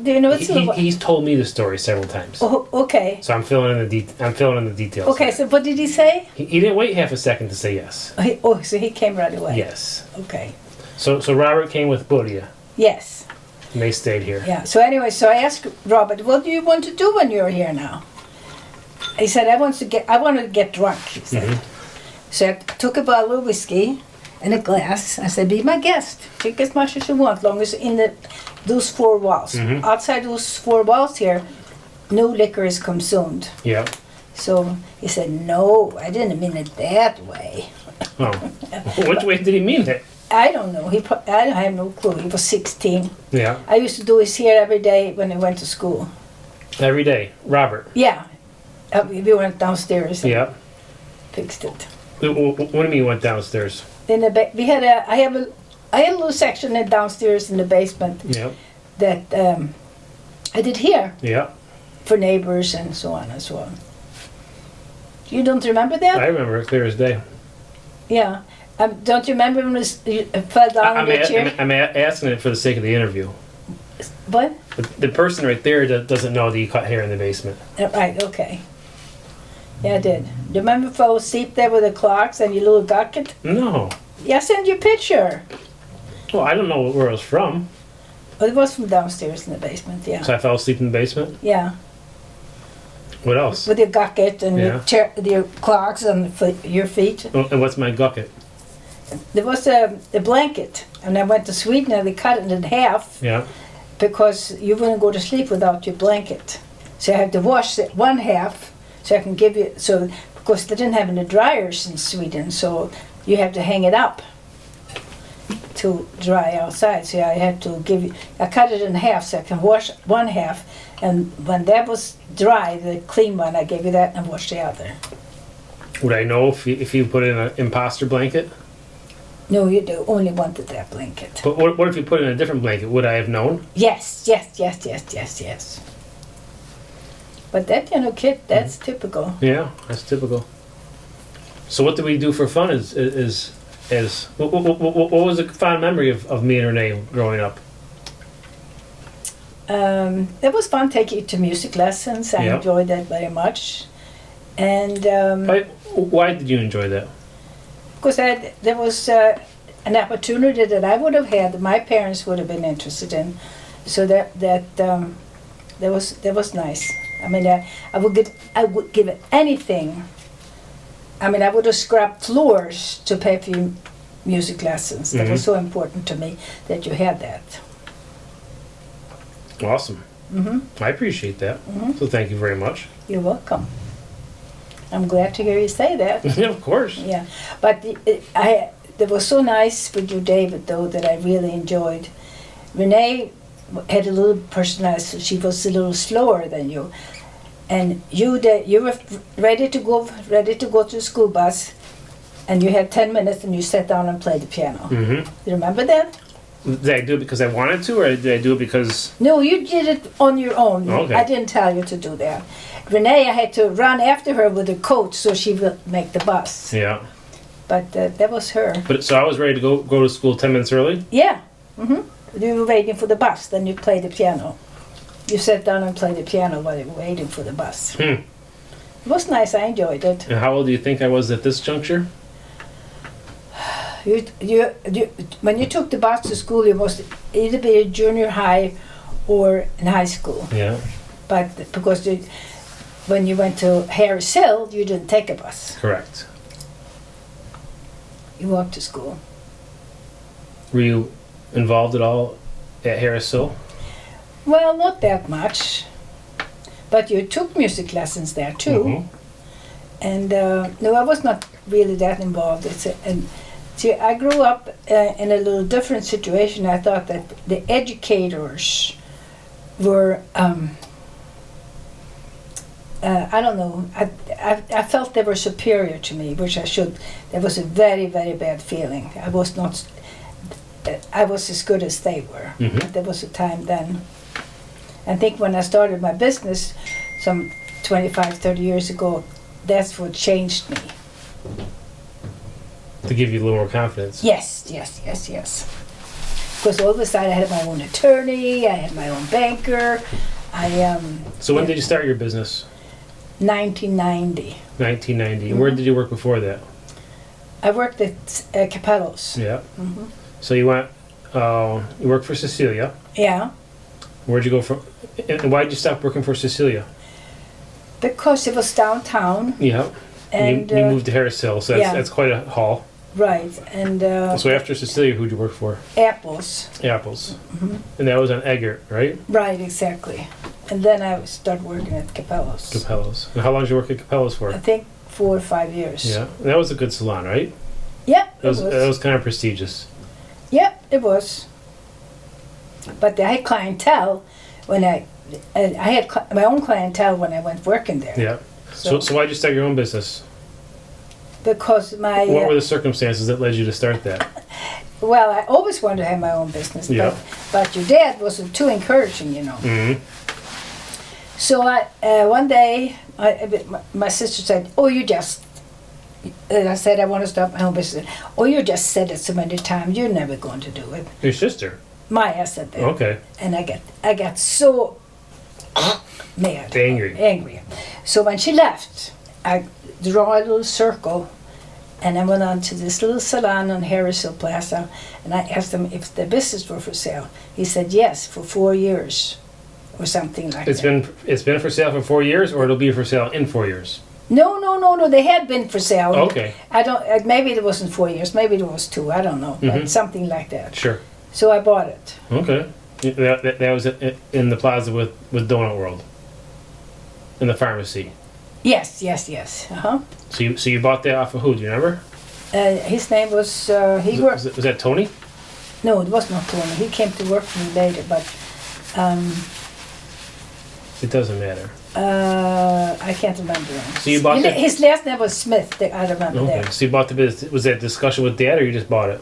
do you know what's He's told me the story several times. Oh, okay. So I'm filling in the details. Okay, so what did he say? He didn't wait half a second to say yes. So he came right away. Yes. Okay. So Robert came with Budia, Yes. and they stayed here. Yeah. So anyway, so I asked Robert, "What do you want to do when you're here now?" He said, I want to get drunk." He said. So I took a bottle of whiskey and a glass. I said, "Be my guest. Drink as much as you want, long as in those 4 walls. Outside those 4 walls here, no liquor is consumed." Yeah. So he said, "No, I didn't mean it that way." Oh. Which way did he mean it? I don't know. I have no clue. He was 16. Yeah. I used to do his hair every day when I went to school. Every day. Robert. Yeah. We went downstairs and Yeah. fixed it. What do you mean you went downstairs? In the I had a little section downstairs in the basement Yeah. that I did hair Yeah. for neighbors and so on and so on. You don't remember that? I remember it clear as day. Yeah. Don't you remember when you fell down in the chair? I'm asking it for the sake of the interview. What? The person right there doesn't know that you cut hair in the basement. Right, okay. Yeah, I did. Do you remember fell asleep there with the clocks and your little bucket? No. Yeah, I sent you a picture. Well, I don't know where it was from. Well, it was from downstairs in the basement, yeah. So I fell asleep in the basement? Yeah, What else? with your bucket and Yeah. your clocks on your feet. Oh, and what's my gucket? There was a blanket, and I went to Sweden and they cut it in half Yeah. because you wouldn't go to sleep without your blanket. So I had to wash it one half so I can give you, because they didn't have any dryers in Sweden, so you have to hang it up. to dry outside. So I had to I cut it in half so I can wash one half, and when that was dry, the clean one, I gave you that and washed the other. Would I know if you put in an imposter blanket? No, you do only wanted that blanket. But what if you put in a different blanket? Would I have known? Yes. But that, kid, that's typical. Yeah, that's typical. So what did we do for fun? What was a fond memory of me and Renee growing up? It was fun taking you to music lessons. I enjoyed that very much. And why did you enjoy that? because there was an opportunity that I would have had that my parents would have been interested in. So that was nice. I mean, I would give it anything. I mean, I would have scrubbed floors to pay for your music lessons. That was so important to me that you had that. Awesome. I appreciate that. So thank you very much. You're welcome. I'm glad to hear you say that. Yeah, of course. Yeah, but it was so nice with you, David, though, that I really enjoyed. Renee had a little personality, so she was a little slower than you. And you were ready to go to the school bus, and you had 10 minutes, and you sat down and played the piano. You remember that? Did I do it because I wanted to, or did I do it because... No, you did it on your own. Okay. I didn't tell you to do that. Renee, I had to run after her with a coat so she would make the bus. Yeah. But that was her. But so I was ready to go to school 10 minutes early? Yeah. You were waiting for the bus, then you played the piano. You sat down and played the piano while you were waiting for the bus. It was nice, I enjoyed it. And how old do you think I was at this juncture? When you took the bus to school, you must either be a junior high or in high school. Yeah. But because when you went to Harris Hill, you didn't take a bus. Correct. You walked to school. Were you involved at all at Harris Hill? Well, not that much. But you took music lessons there too. And no, I was not really that involved. See, I grew up in a little different situation. I thought that the educators were, I don't know, I felt they were superior to me, which I should. That was a very, very bad feeling. I was as good as they were. There was a time then. I think when I started my business some 25, 30 years ago, that's what changed me. To give you a little more confidence. Yes. Because all of a sudden I had my own attorney, I had my own banker. So when did you start your business? 1990. 1990. And where did you work before that? I worked at Capello's. Yeah. So you went, you worked for Cecilia. Yeah. Where'd you go from, and why did you stop working for Cecilia? Because it was downtown. Yeah. And you moved to Harris Hill, so that's quite a haul. Right. And so after Cecilia, who'd you work for? Apples. And that was on Eggert, right? Right, exactly. And then I started working at Capello's. And how long did you work at Capello's for? I think 4 or 5 years. Yeah. And that was a good salon, right? Yeah, it was. That was kind of prestigious. Yeah, it was. But I had clientele when I had my own clientele when I went working there. Yeah. So why'd you start your own business? Because what were the circumstances that led you to start that? Well, I always wanted to have my own business, but your dad wasn't too encouraging, So one day, my sister said, "Oh, you just," and I said, "I want to start my own business." "Oh, you just said it so many times, you're never going to do it." Your sister? Maya said that. Okay. And I got so mad. Angry. So when she left, I drew a little circle and I went on to this little salon on Harris Hill Plaza and I asked him if the business were for sale. He said yes, for 4 years or something like that. It's been for sale for 4 years, or it'll be for sale in 4 years? No, they had been for sale. Okay. I don't, maybe it wasn't 4 years, maybe it was 2, I don't know, but something like that. Sure. So I bought it. Okay. That was in the plaza with Donut World. In the pharmacy. Yes. So you bought that off of who? Do you remember? His name was he worked. Was that Tony? No, it was not Tony. He came to work for me later, but It doesn't matter. I can't remember. So you bought it? His last name was Smith. I remember Okay. that. So you bought the business. Was that discussion with Dad, or you just bought it?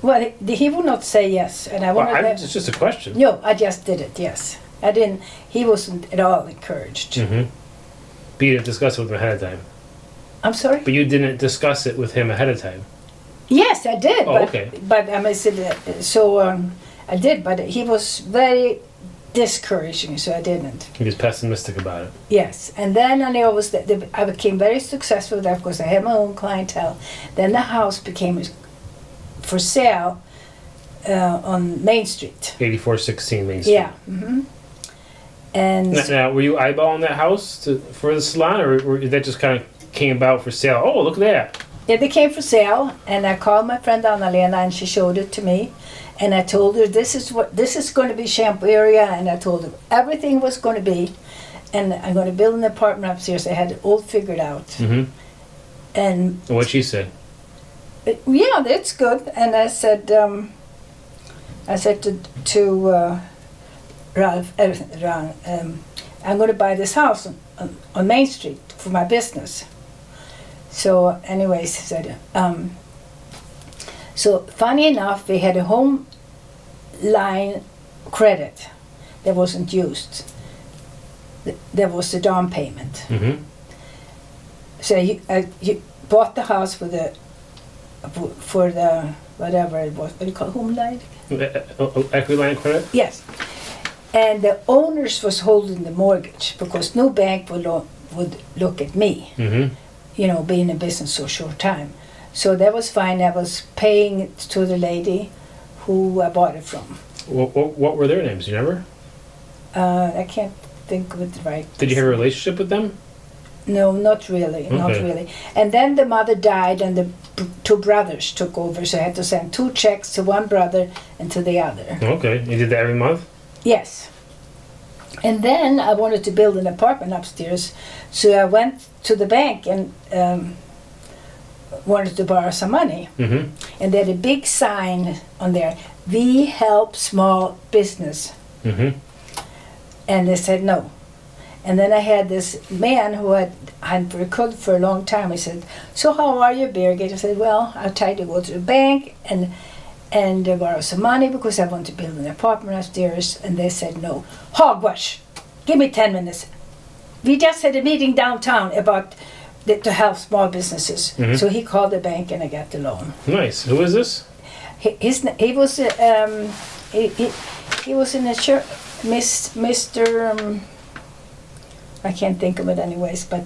Well, he would not say yes, and I Well, wanted. it's just a question. No, I just did it. Yes, I didn't. He wasn't at all encouraged. Mm-hmm. But you didn't discuss it with him ahead of time. I'm sorry. But you didn't discuss it with him ahead of time. Yes, I did. Oh, but, okay. But I said so. I did, but he was very discouraging, so I didn't. He was pessimistic about it. Yes, and then I knew I became very successful with that because I had my own clientele. Then the house became for sale on Main Street. 8416 Main Street. Yeah. And Now, were you eyeballing that house for the salon, or that just kind of came about for sale? Oh, look at that. yeah, they came for sale, and I called my friend Anna-Lena, and she showed it to me. And I told her this is going to be shampoo area, and I told her everything was going to be, and I'm going to build an apartment upstairs. I had it all figured out. Mm-hmm. And What'd she say? yeah, that's good. And I said to Ralph, I'm going to buy this house on Main Street for my business. So, anyways, he said. So funny enough, we had a home line credit that wasn't used. That was the down payment. Mm-hmm. So you bought the house for the whatever it was. What do you call it, home line? Equity line of credit? Yes. And the owners was holding the mortgage because no bank would look at me. Mm-hmm. You know, being in business so short time. So that was fine. I was paying it to the lady who I bought it from. What were their names? Do you remember? I can't think of it right. Did you have a relationship with them? No, not really, not Okay. really. And then the mother died, and the two brothers took over. So I had to send 2 checks to one brother and to the other. Okay. You did that every month? Yes. And then I wanted to build an apartment upstairs, so I went to the bank and wanted to borrow some money. Mm-hmm. And they had a big sign on there, "We help small business." Mm-hmm. And they said no. And then I had this man who had recruited for a long time. He said, "So how are you, Birgit?" I said, "Well, I tried to go to the bank and borrow some money because I want to build an apartment upstairs." And they said no. "Hogwash! Give me 10 minutes. We just had a meeting downtown about to help small businesses." Mhm. So he called the bank and I got the loan. Nice. Who is this? He was in a church, Mr. I can't think of it anyways, but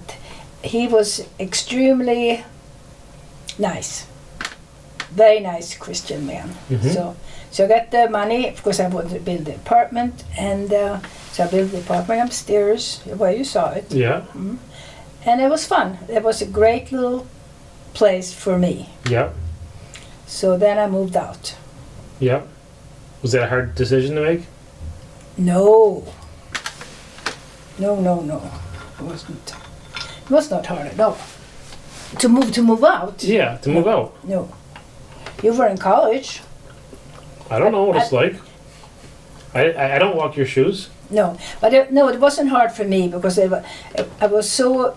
he was extremely nice, very nice Christian man. Mhm. So I got the money because I wanted to build the apartment, and so I built the apartment upstairs where you saw it, Yeah. and it was fun. It was a great little place for me. Yep. So then I moved out. Yep. Was that a hard decision to make? No. It wasn't. It was not hard at all. To move out? Yeah, to move out. No. You were in college? I don't know what it's like. I don't walk your shoes. No, but it wasn't hard for me because I was so.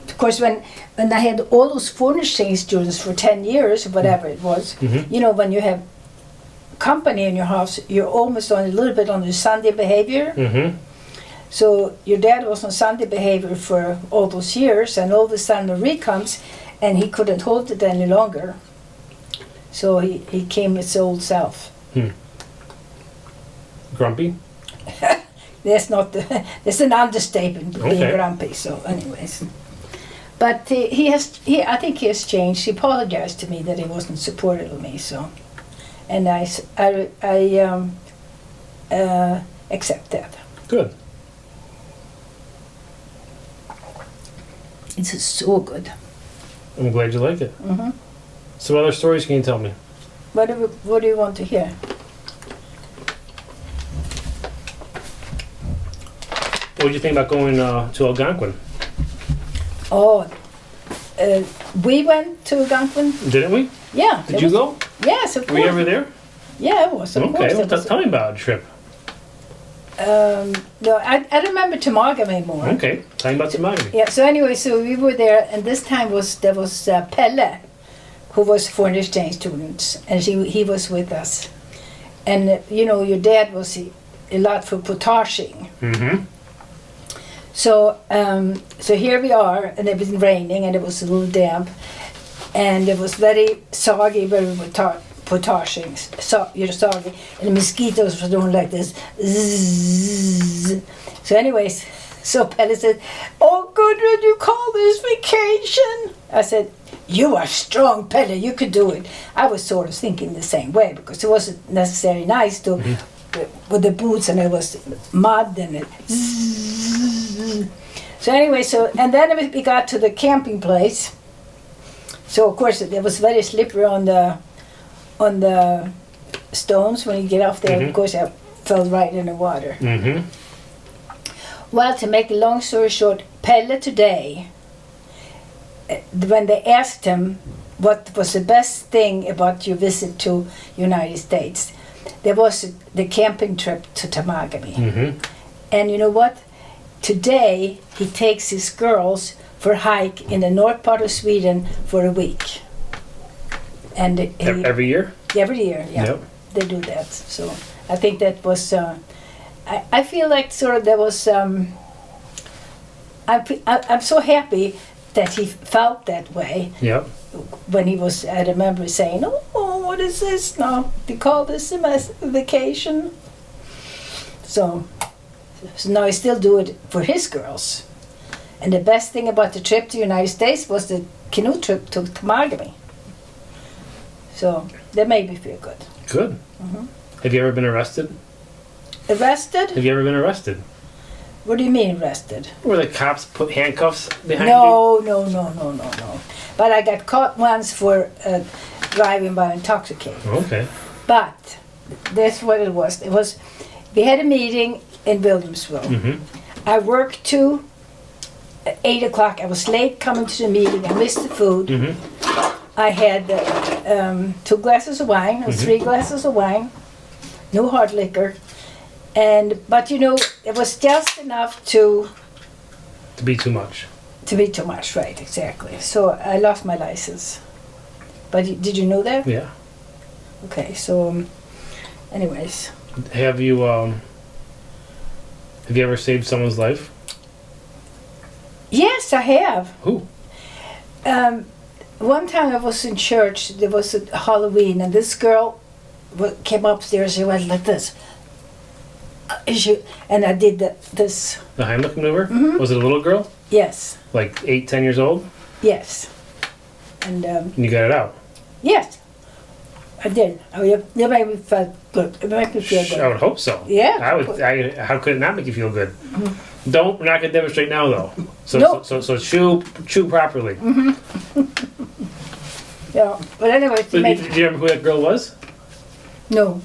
Of course, when I had all those furnishing students for 10 years, whatever it was, Mhm. you know, when you have company in your house, you're almost on a little bit on the Sunday behavior. Mm-hmm. So your dad was on Sunday behavior for all those years, and all of a sudden Marie comes, and he couldn't hold it any longer. So he came his old self. Grumpy? That's not that's an understatement, being Okay. grumpy. So, anyways, but I think he has changed. He apologized to me that he wasn't supportive of me. So, and I accept that. Good. It's so good. I'm glad you like it. Hmm. So what other stories can you tell me? What do you want to hear? What did you think about going to Algonquin? Oh, we went to Algonquin. Didn't we? Yeah. Did you go? Yes, of Were you course. ever there? Yeah, it was. Of Okay, course. well, It was. tell me about a trip. No, I remember Tamagami more. Okay, tell me about Tamagami. Yeah. So anyway, so we were there, and this time there was Pelle, who was foreign exchange student, and he was with us. And your dad was a lot for potaging. Mm-hmm. So so here we are, and it was raining, and it was a little damp, and it was very soggy, very potaging, soggy, and the mosquitoes were doing like this. Zzz. So anyways, so Pelle said, "Oh, Gudrun, you call this vacation?" I said, "You are strong, Pelle, you could do it." I was sort of thinking the same way, because it wasn't necessarily nice to, with the boots, and it was mud, and it so anyway, and then we got to the camping place. So of course it was very slippery on the stones when you get off there. Mhm. Of course I fell right in the water. Mm-hmm. Well, to make a long story short, Pelle today, when they asked him what was the best thing about your visit to United States, there was the camping trip to Tamagami. Mm-hmm. And you know what? Today he takes his girls for a hike in the north part of Sweden for a week. And Every year? every year, yeah, Yep. they do that. So I think that was. I feel like sort of there was. I'm so happy that he felt that way Yep. when he was. I remember saying, "Oh, what is this now? They call this a vacation." So now I still do it for his girls. And the best thing about the trip to the United States was the canoe trip to Tamagami. So that made me feel good. Good. Mhm. Have you ever been arrested? Arrested? Have you ever been arrested? What do you mean arrested? Where the cops put handcuffs behind No. But I got caught once for driving by intoxicated. you? Okay. But that's what it was. We had a meeting in Williamsville. Mm-hmm. I worked to 8 o'clock. I was late coming to the meeting. I missed the food. Mm-hmm. I had 2 glasses of wine, or 3 glasses of wine, no hard liquor, but it was just enough to To be too much. be too much, right? Exactly. So I lost my license. But did you know that? Yeah. Okay. So, anyways, Have you ever saved someone's life? yes, I have. Who? One time I was in church. There was a Halloween, and this girl came upstairs. She went like this. And I did this. The Heimlich maneuver? Mhm. Was it a little girl? Yes, Like 8, 10 years old? yes, and And you got it out? yes, I did. Oh, you made me feel good. It made me feel I good. would hope so. Yeah. How could it not make you feel good? We're not gonna demonstrate now though. So Nope. so chew properly. Yeah, but anyway, to But make do you remember who that girl was? no.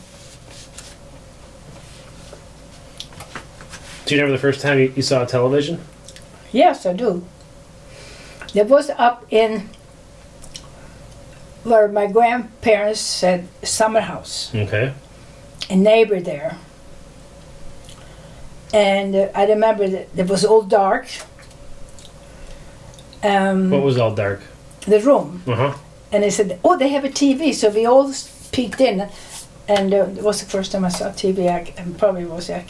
Do you remember the first time you saw television? Yes, I do. It was up in where my grandparents had summer house, Okay. a neighbor there. And I remember that it was all dark. What was all dark? The room. Uh-huh. And they said, "Oh, they have a TV." So we all peeked in. And it was the first time I saw TV. I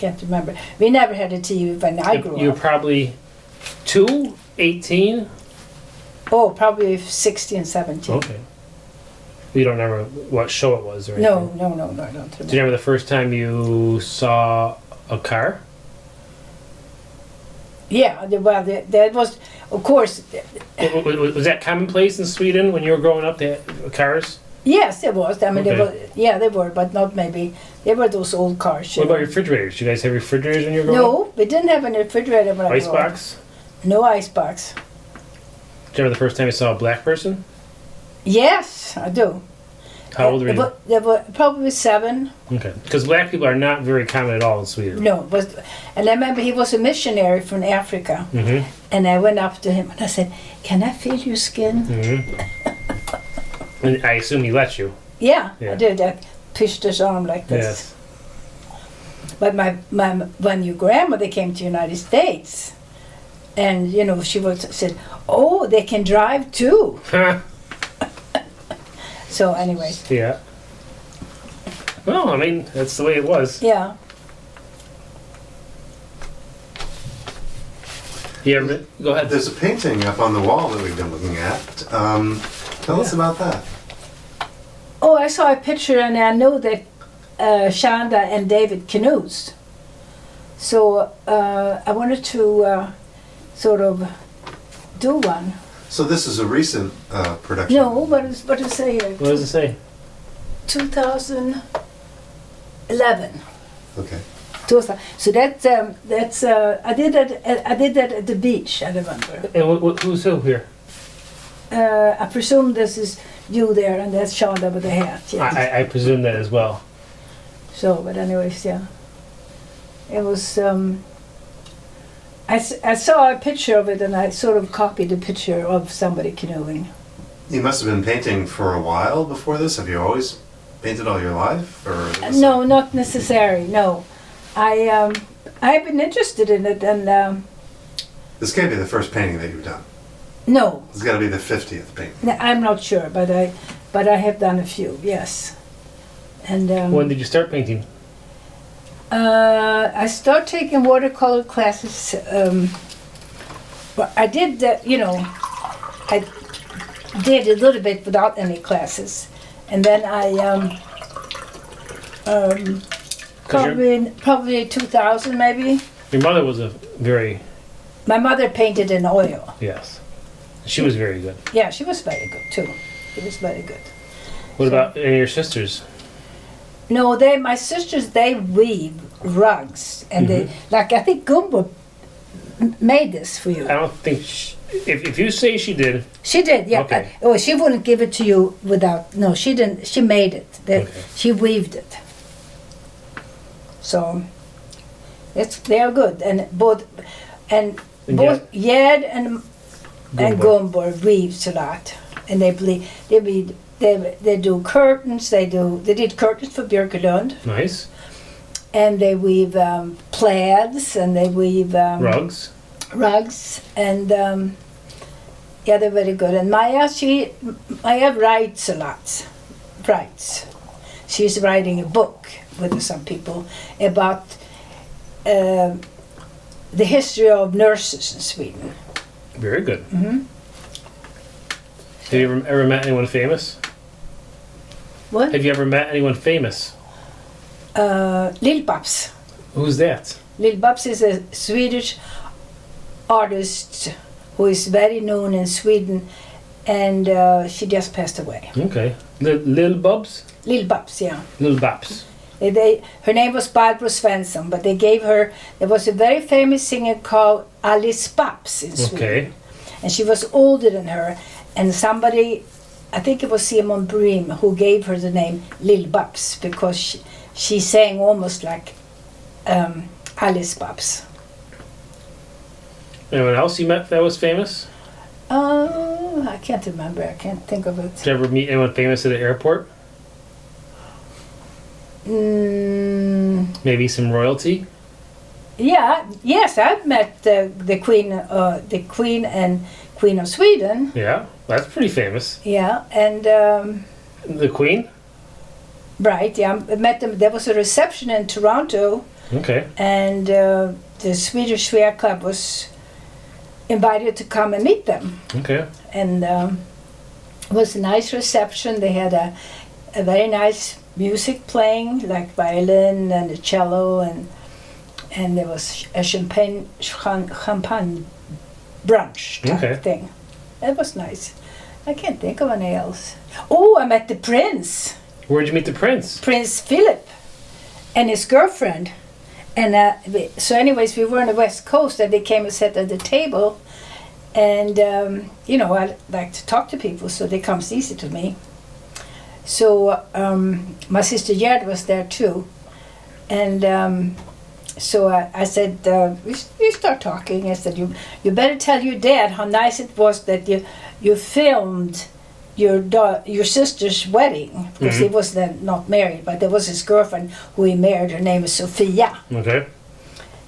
can't remember. We never had a TV when I grew You were up. probably 2, 18? Oh, probably 16, 17. Okay. You don't remember what show it was or anything? No, I don't Do remember. you remember the first time you saw a car? Yeah, that was, of course, Was that commonplace in Sweden when you were growing up, the cars? yes, it was. I mean, Okay. they were, but not maybe. They were those old cars. What about refrigerators? Did you guys have refrigerators when you were growing up? No, we didn't have any refrigerator when I grew up. Icebox? No icebox. Do you remember the first time you saw a black person? Yes, I do. How old were you? They were probably 7. Okay. Because black people are not very common at all in Sweden. No, and I remember he was a missionary from Africa, Mm-hmm. and I went up to him and I said, "Can I feel your skin?" Mm-hmm. And I assume he let you. Yeah, Yeah. I did. I pushed his arm like this. Yes. But when your grandmother came to the United States, and she said, "Oh, they can drive too." So, anyways, Yeah. Well, I mean, that's the way it was. yeah. Yeah, go ahead. There's a painting up on the wall that we've been looking at. Tell us about that. Oh, I saw a picture, and I know that Shonda and David canoes. So I wanted to sort of do one. So this is a recent production. No, what does it say here? What does it say? 2011. Okay. So that's I did that at the beach. I remember. And who's who here? I presume this is you there, and that's Shonda with the hat. Yeah. I presume that as well. So, but anyways, yeah. It was. I saw a picture of it, and I sort of copied a picture of somebody canoeing. You must have been painting for a while before this. Have you always painted all your life, or was No, not necessarily. No, I've been interested in it, and this can't be the first painting that you've done. no, It's got to be the 50th painting. I'm not sure, but I have done a few. Yes, and When did you start painting? I started taking watercolor classes. But I did that, I did a little bit without any classes, and then I probably 2000 maybe. Your mother was a very, My mother painted in oil. yes. She was very good. Yeah, she was very good too. She was very good. What about any of your sisters? No, my sisters, they weave rugs, and I think Gumbo made this for you. I don't think, if you say she did, She did, yeah. Okay. She wouldn't give it to you without. No, she didn't. She made it. Okay. She weaved it. So they are good, and both Jed and Gumbor weaves a lot, and they do curtains. They did curtains for Björkelund, nice. and they weave plaids, and they weave Rugs. and they're very good. And Maya writes a lot. She's writing a book with some people about the history of nurses in Sweden. Very good. Mm-hmm. Have you ever met anyone famous? What? Have you ever met anyone famous? Lill-Babs. Who's that? Lill-Babs is a Swedish artist who is very known in Sweden, and she just passed away. Okay. Lil Bubs? Lill-Babs, yeah. Lil Babs. Her name was Barbro Svensson, but they gave her. There was a very famous singer called Alice Babs in Sweden, Okay. and she was older than her. And somebody, I think it was Simon Bream, who gave her the name Lill-Babs because she sang almost like Alice Babs. Anyone else you met that was famous? I can't remember. I can't think of it. Did you ever meet anyone famous at the airport? Maybe some royalty? Yes, I've met the Queen and Queen of Sweden. Yeah, that's pretty famous. Yeah, and The Queen? right, yeah, I met them. There was a reception in Toronto, Okay. and the Swedish Fair Club was invited to come and meet them. Okay. And it was a nice reception. They had a very nice music playing, like violin and a cello, and there was a champagne brunch type Okay. thing. It was nice. I can't think of any else. Oh, I met the prince, Where'd you meet the prince? Prince Philip, and his girlfriend. And so anyways, we were on the West Coast, and they came and sat at the table. And, I like to talk to people, so they come easy to me. So my sister Gerd was there too. And so I said, we start talking. I said, you better tell your dad how nice it was that you filmed your sister's wedding, because he was then not married, but there was his girlfriend who he married. Her name is Sophia. Okay.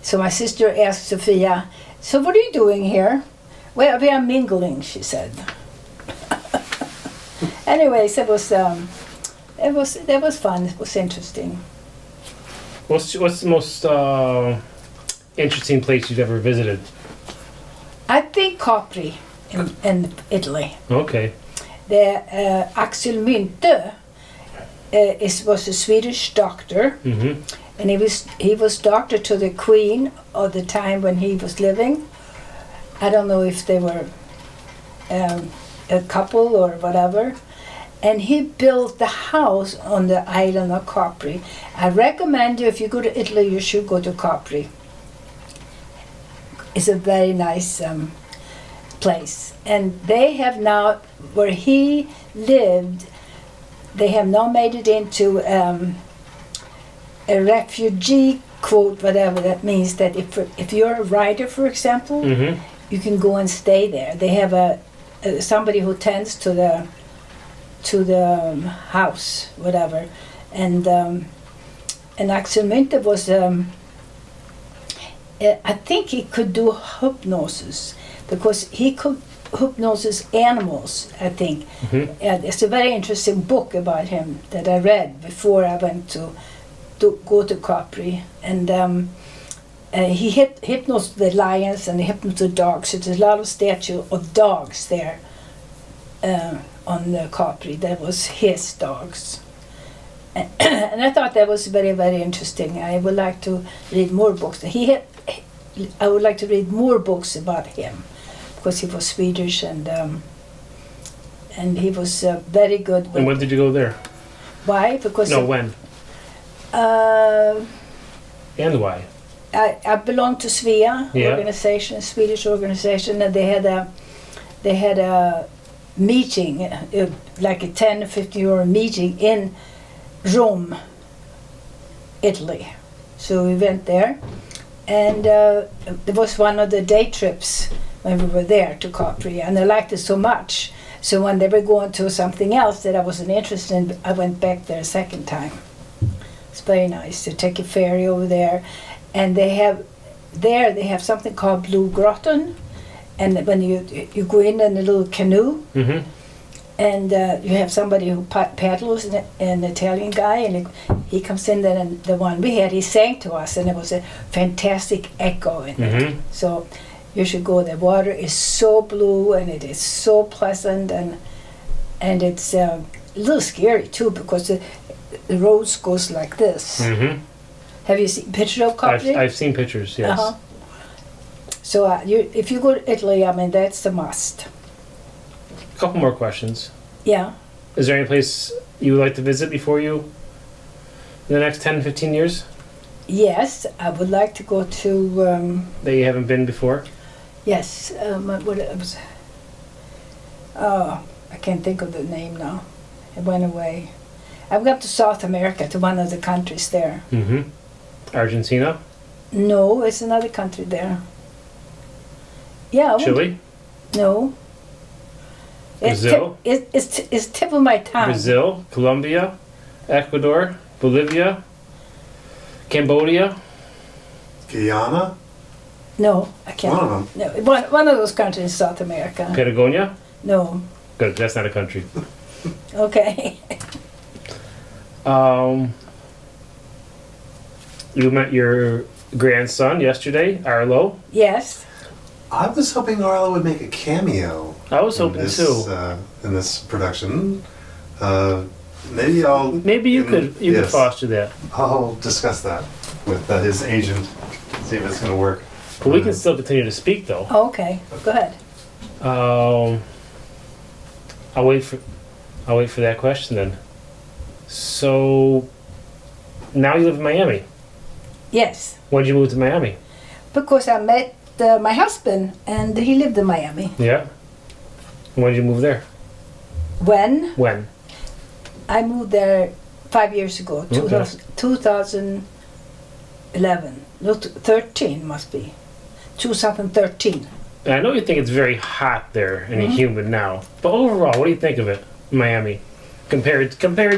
So my sister asked Sophia, "So what are you doing here?" "Well, we are mingling," she said. Anyways, that was fun. It was interesting. What's the most interesting place you've ever visited? I think Capri in Italy. Okay. The Axel Munthe was a Swedish doctor, and he was doctor to the Queen of the time when he was living. I don't know if they were a couple or whatever. And he built the house on the island of Capri. I recommend you, if you go to Italy, you should go to Capri. It's a very nice place. And they have now, where he lived, they have now made it into a refugee quote, whatever that means, that if you're a writer, for example, you can go and stay there. They have somebody who tends to the house, whatever, and Axel Munthe was I think he could do hypnosis, because he could hypnosis animals, I think. It's a very interesting book about him that I read before I went to go to Capri, and he hypnotized the lions and he hypnotized the dogs. So there's a lot of statues of dogs there on the Capri. That was his dogs. And I thought that was very, very interesting. I would like to read more books. I would like to read more books about him, because he was Swedish, and he was very good. And when did you go there? Why? Because when? And why? I belonged to Svea organization, Swedish organization, and they had a meeting, like a 10 or 15-hour meeting in Rome, Italy. So we went there, and it was one of the day trips when we were there to Capri, and I liked it so much. So when they were going to something else that I wasn't interested in, I went back there a second time. It's very nice to take a ferry over there, and they have something called Blue Grotton, and when you go in a little canoe, and you have somebody who paddles, an Italian guy, and he comes in there, and the one we had, he sang to us, and it was a fantastic echo in it. So you should go. The water is so blue, and it is so pleasant, and it's a little scary too, because the roads goes like this. Have you seen pictures of Capri? I've seen pictures, yes. So if you go to Italy, I mean, that's the must. A couple more questions. Yeah. Is there any place you would like to visit before you, in the next 10, 15 years? Yes, I would like to go to... that you haven't been before? Yes. What it was... Oh, I can't think of the name now. It went away. I've got to South America, to one of the countries there. Argentina? No, it's another country there. Yeah. Chile? No. Brazil? It's tip of my tongue. Brazil, Colombia, Ecuador, Bolivia, Cambodia? Guyana? No, I can't. One of them. No, one of those countries in South America. Patagonia? No. Good, that's not a country. Okay. You met your grandson yesterday, Arlo. Yes. I was hoping Arlo would make a cameo. I was hoping too. In this production. Maybe you could foster that. I'll discuss that with his agent, see if it's going to work. But we can still continue to speak, though. Oh, okay. Go ahead. I'll wait for that question then. So now you live in Miami. Yes. When did you move to Miami? Because I met my husband, and he lived in Miami. Yeah. When did you move there? When? When? I moved there 5 years ago. Okay. 2011. No, 13 must be. 2013. And I know you think it's very hot there and humid now, but overall, what do you think of it? Miami compared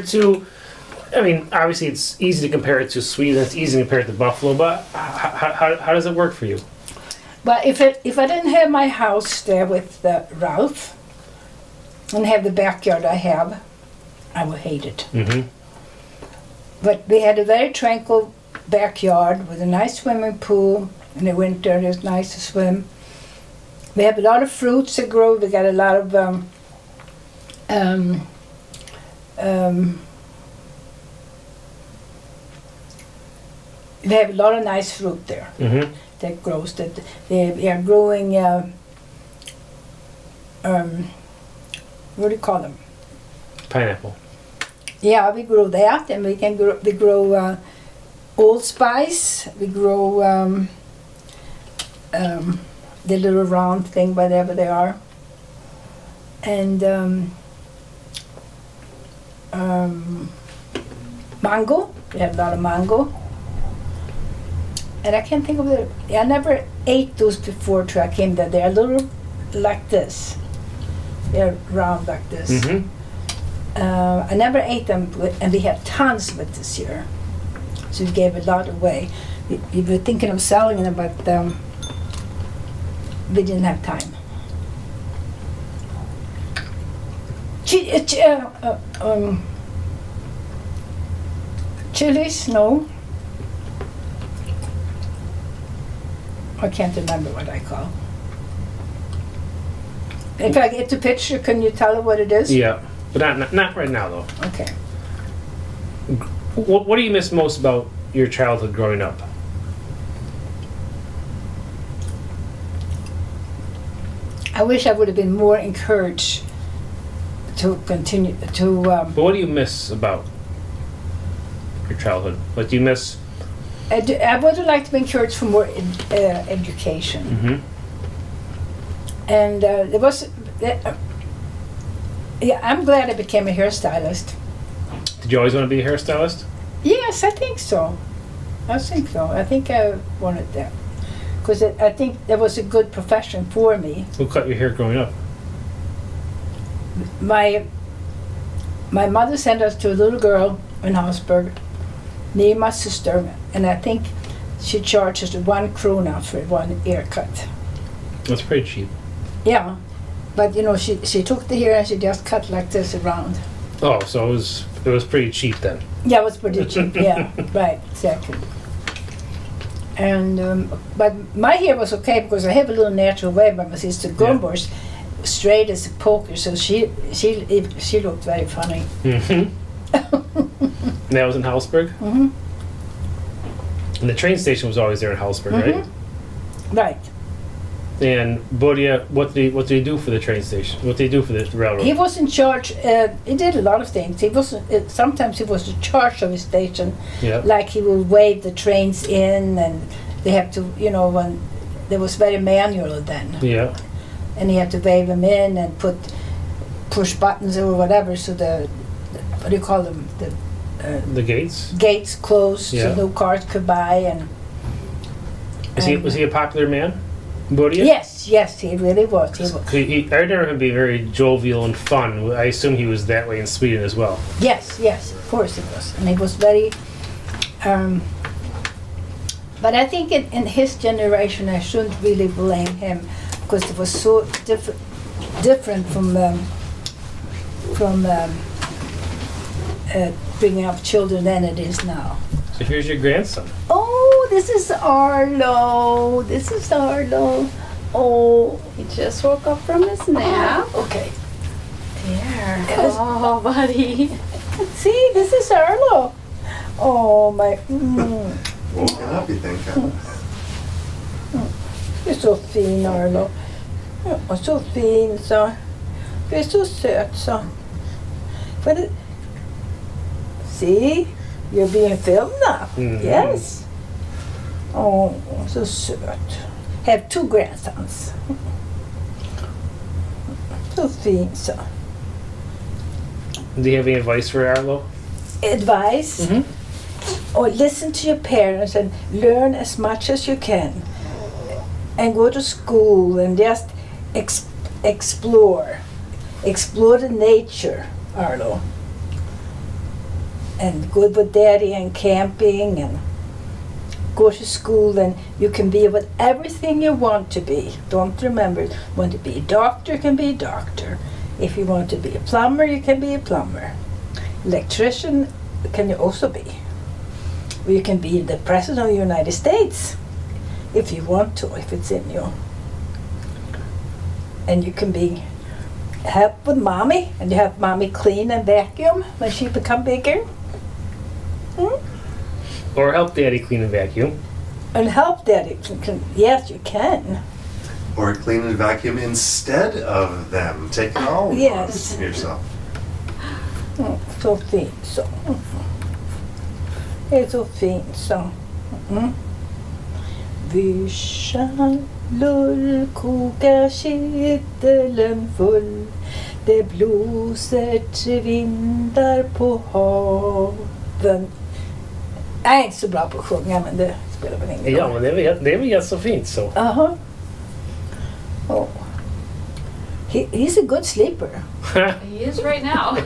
to? I mean, obviously it's easy to compare it to Sweden. It's easy to compare it to Buffalo. But how does it work for you? But if I didn't have my house there with Ralph and have the backyard I have, I would hate it. Mm-hmm. But we had a very tranquil backyard with a nice swimming pool. In the winter, it was nice to swim. We have a lot of fruits that grow. We got a lot of we have a lot of nice fruit there Mm-hmm. that grows. That they are growing. What do you call them? Pineapple. Yeah, we grow that, and we grow Old Spice. We grow the little round thing, whatever they are, and mango. We have a lot of mango, and I can't think of it. I never ate those before till I came there. They're a little like this. They're round like this. Mm-hmm. I never ate them, and we had tons of it this year. So we gave a lot away. We were thinking of selling them, but we didn't have time. Chilies, no. I can't remember what I call. If I get the picture, can you tell her what it is? Yeah, but not right now though. Okay. What do you miss most about your childhood growing up? I wish I would have been more encouraged to continue to. But what do you miss about your childhood? What do you miss? I would have liked to be encouraged for more education. Mm-hmm. And there was. Yeah, I'm glad I became a hairstylist. Did you always want to be a hairstylist? Yes, I think so. I think I wanted that. Because I think that was a good profession for me. Who cut your hair growing up? My mother sent us to a little girl in Augsburg, me and my sister, and I think she charged us 1 krona for one haircut. That's pretty cheap. Yeah, but you know, she took the hair and she just cut like this around. Oh, so it was pretty cheap then. Yeah, it was pretty cheap. Yeah, right, exactly. And but my hair was okay because I have a little natural wave. But my sister Gunbor's straight as a poker, so she looked very funny. Mm-hmm. And that was in Hallsberg? Mm-hmm. And the train station was always there in Hallsberg, right? Right. And Bodia, what did he do for the train station? What did he do for the railroad? He was in charge. He did a lot of things. He was sometimes he was in charge of his station. Yeah. Like he would wave the trains in, and they have to, you know, when there was very manual then. Yeah. And he had to wave them in and push buttons or whatever, so the what do you call them, The gates? gates closed, Yeah. so no cars could by. And Was he a popular man, Bodia? yes, he really was. He was. I remember him being very jovial and fun. I assume he was that way in Sweden as well. Yes, of course he was, and he was very. But I think in his generation, I shouldn't really blame him because it was so different from bringing up children than it is now. So here's your grandson. Oh, this is Arlo. Oh, He just woke up from his nap. okay. There. Yes. Oh, buddy. See, this is Arlo. Oh, my. Woken up, you think? Huh? You're så fin, Arlo. Ja, så fin, så. Du är så söt, så. See? You're being filmed now. Mhm. Yes. Oh, så söt. Have 2 grandsons. Så fin, så. Do you have any advice for Arlo? Advice? Mm-hmm. Or listen to your parents and learn as much as you can. And go to school and just explore. Explore the nature. Arlo. And good with Daddy and camping and go to school, and you can be with everything you want to be. Don't remember, want to be a doctor, can be a doctor. If you want to be a plumber, you can be a plumber. Electrician can you also be. Or you can be the President of the United States if you want to, if it's in you. And you can be help with Mommy, and you have Mommy clean and vacuum when she become bigger. Or help Daddy clean and vacuum. And help Daddy. Yes, you can. Or clean and vacuum instead of them. Take it all Yes. on yourself. Så fint så. Det är så fint så. Vyschallor kokar kittelen full. Det blåser tre vindar på haven. Jag är inte så bra på att sjunga, men det spelar väl ingen roll. Ja, men det är väl jätte så fint så. Uh-huh. Oh. He's a good sleeper. He is right now.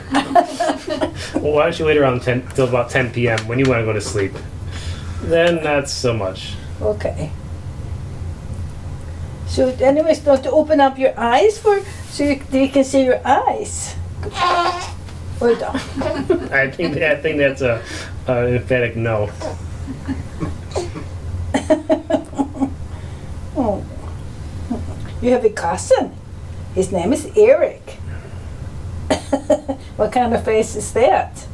Well, why don't you wait around till about 10 p.m. when you want to go to sleep? Then not so much. Okay. So anyways, don't you open up your eyes so you can see your eyes. Oj då. I think that's a emphatic no. Oh. You have a cousin. His name is Eric. What kind of face is that?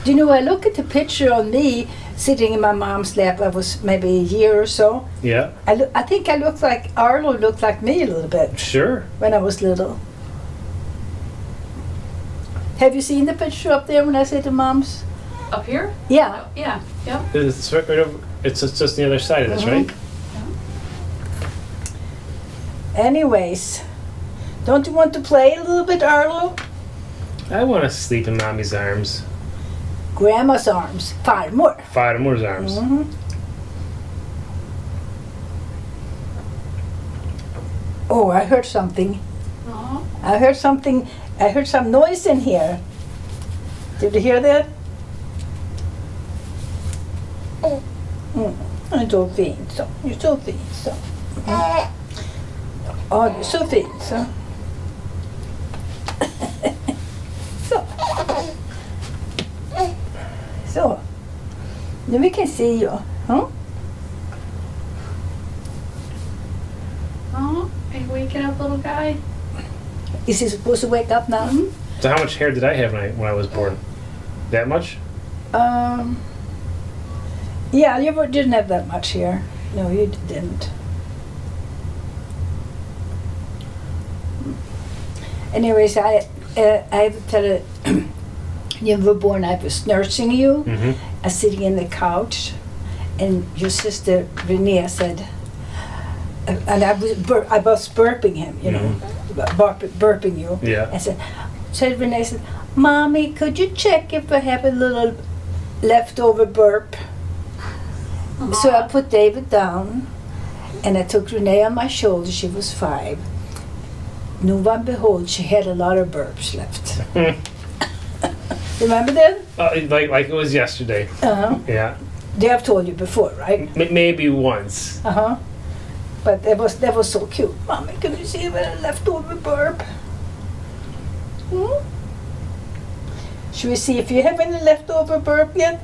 Do you know, I look at the picture of me sitting in my mom's lap. I was maybe a year or so. Yeah. I think I looked like Arlo looked like me a little bit Sure. when I was little. Have you seen the picture up there when I sit in mom's? Up here? Yeah. Oh, yeah. Yep. It's right over. It's just the other side of this, right? Anyways, don't you want to play a little bit, Arlo? I want to sleep in Mommy's arms. Grandma's arms. Farmor. Farmor's arms. Oh, I heard something. Aw. I heard something. I heard some noise in here. Did you hear that? You're så fint så. You're så fint så. Ja, du är så fint så. Så. Så. Now we can see you. Huh? Aw. Are you waking up, little guy? Is he supposed to wake up now? So how much hair did I have when I was born? That much? Yeah, you didn't have that much here. No, you didn't. Anyways, I have to tell you, you were born, I was nursing you. Mm-hmm. I was sitting in the couch, and your sister Renee said, and I was burping him, you know, burping you. Yeah. I said Renee said, Mommy, could you check if I have a little leftover burp? So I put David down, and I took Renee on my shoulder. She was 5. No one behold, she had a lot of burps left. Remember that? Like it was yesterday. Uh-huh. Yeah. They have told you before, right? Maybe once. Uh-huh. But that was so cute. Mommy, can you see a leftover burp? Should we see if you have any leftover burp yet?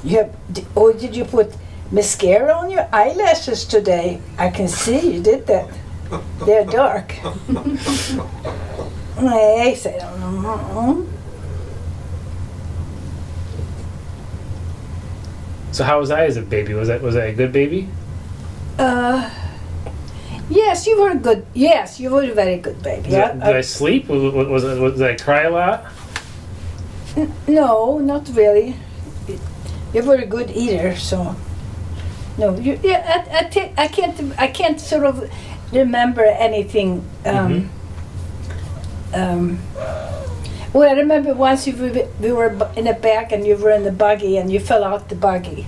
You have. Or did you put mascara on your eyelashes today? I can see you did that. They're dark. Nej, säger de. So how was I as a baby? Was I a good baby? Yes, you were good. Yes, you were a very good baby. Did I sleep? Did I cry a lot? No, not really. You were a good eater, so no. I can't sort of remember anything. Well, I remember once we were in the back and you were in the buggy and you fell out the buggy.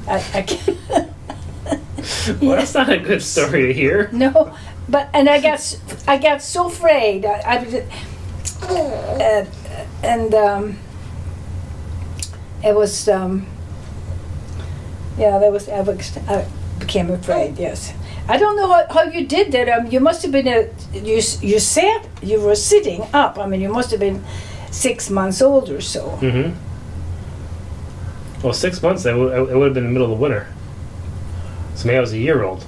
I can't. Well, that's not a good story to hear. No, but and I got so afraid. and it was I became afraid. Yes, I don't know how you did that. You must have been you were sitting up. I mean, you must have been 6 months old or so. Mm-hmm. Well, 6 months. It would have been the middle of the winter. So maybe I was a year old.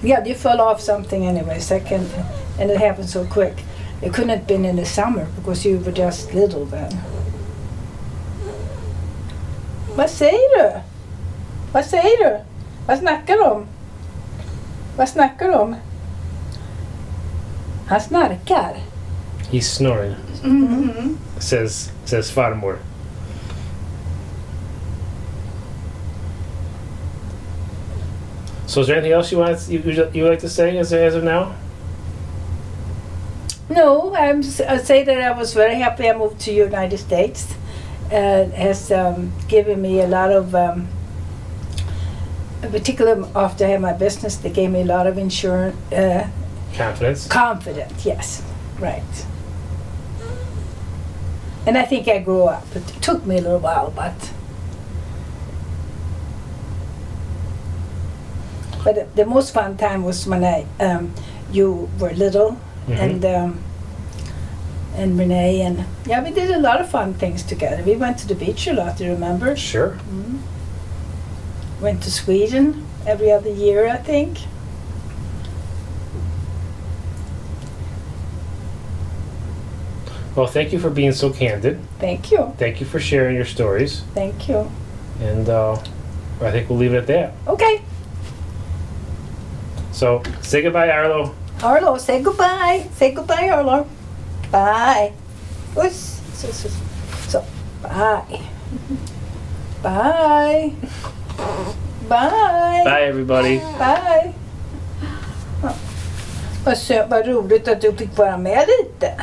Yeah, you fell off something anyway. And it happened so quick. It couldn't have been in the summer because you were just little then. Vad säger du? Vad säger du? Vad snackar du om? Vad snackar du om? Han snarkar. He's snoring. Mm-hmm. Says farmor. So is there anything else you like to say as of now? No, I say that I was very happy I moved to United States. It has given me a lot of, particularly after I had my business, they gave me a lot of insurance. Confidence. Confidence, yes, right. And I think I grew up. It took me a little while, but the most fun time was when you were little, Mm-hmm. and Renee, and we did a lot of fun things together. We went to the beach a lot, do you remember? Sure. Mm-hmm. Went to Sweden every other year, I think. Well, thank you for being so candid. Thank you. Thank you for sharing your stories. Thank you. And I think we'll leave it at that. Okay. So say goodbye, Arlo. Arlo, say goodbye. Say goodbye, Arlo. Bye. Puss. So, bye. Bye. Bye. Bye, everybody. Bye. Vad roligt att du fick vara med lite.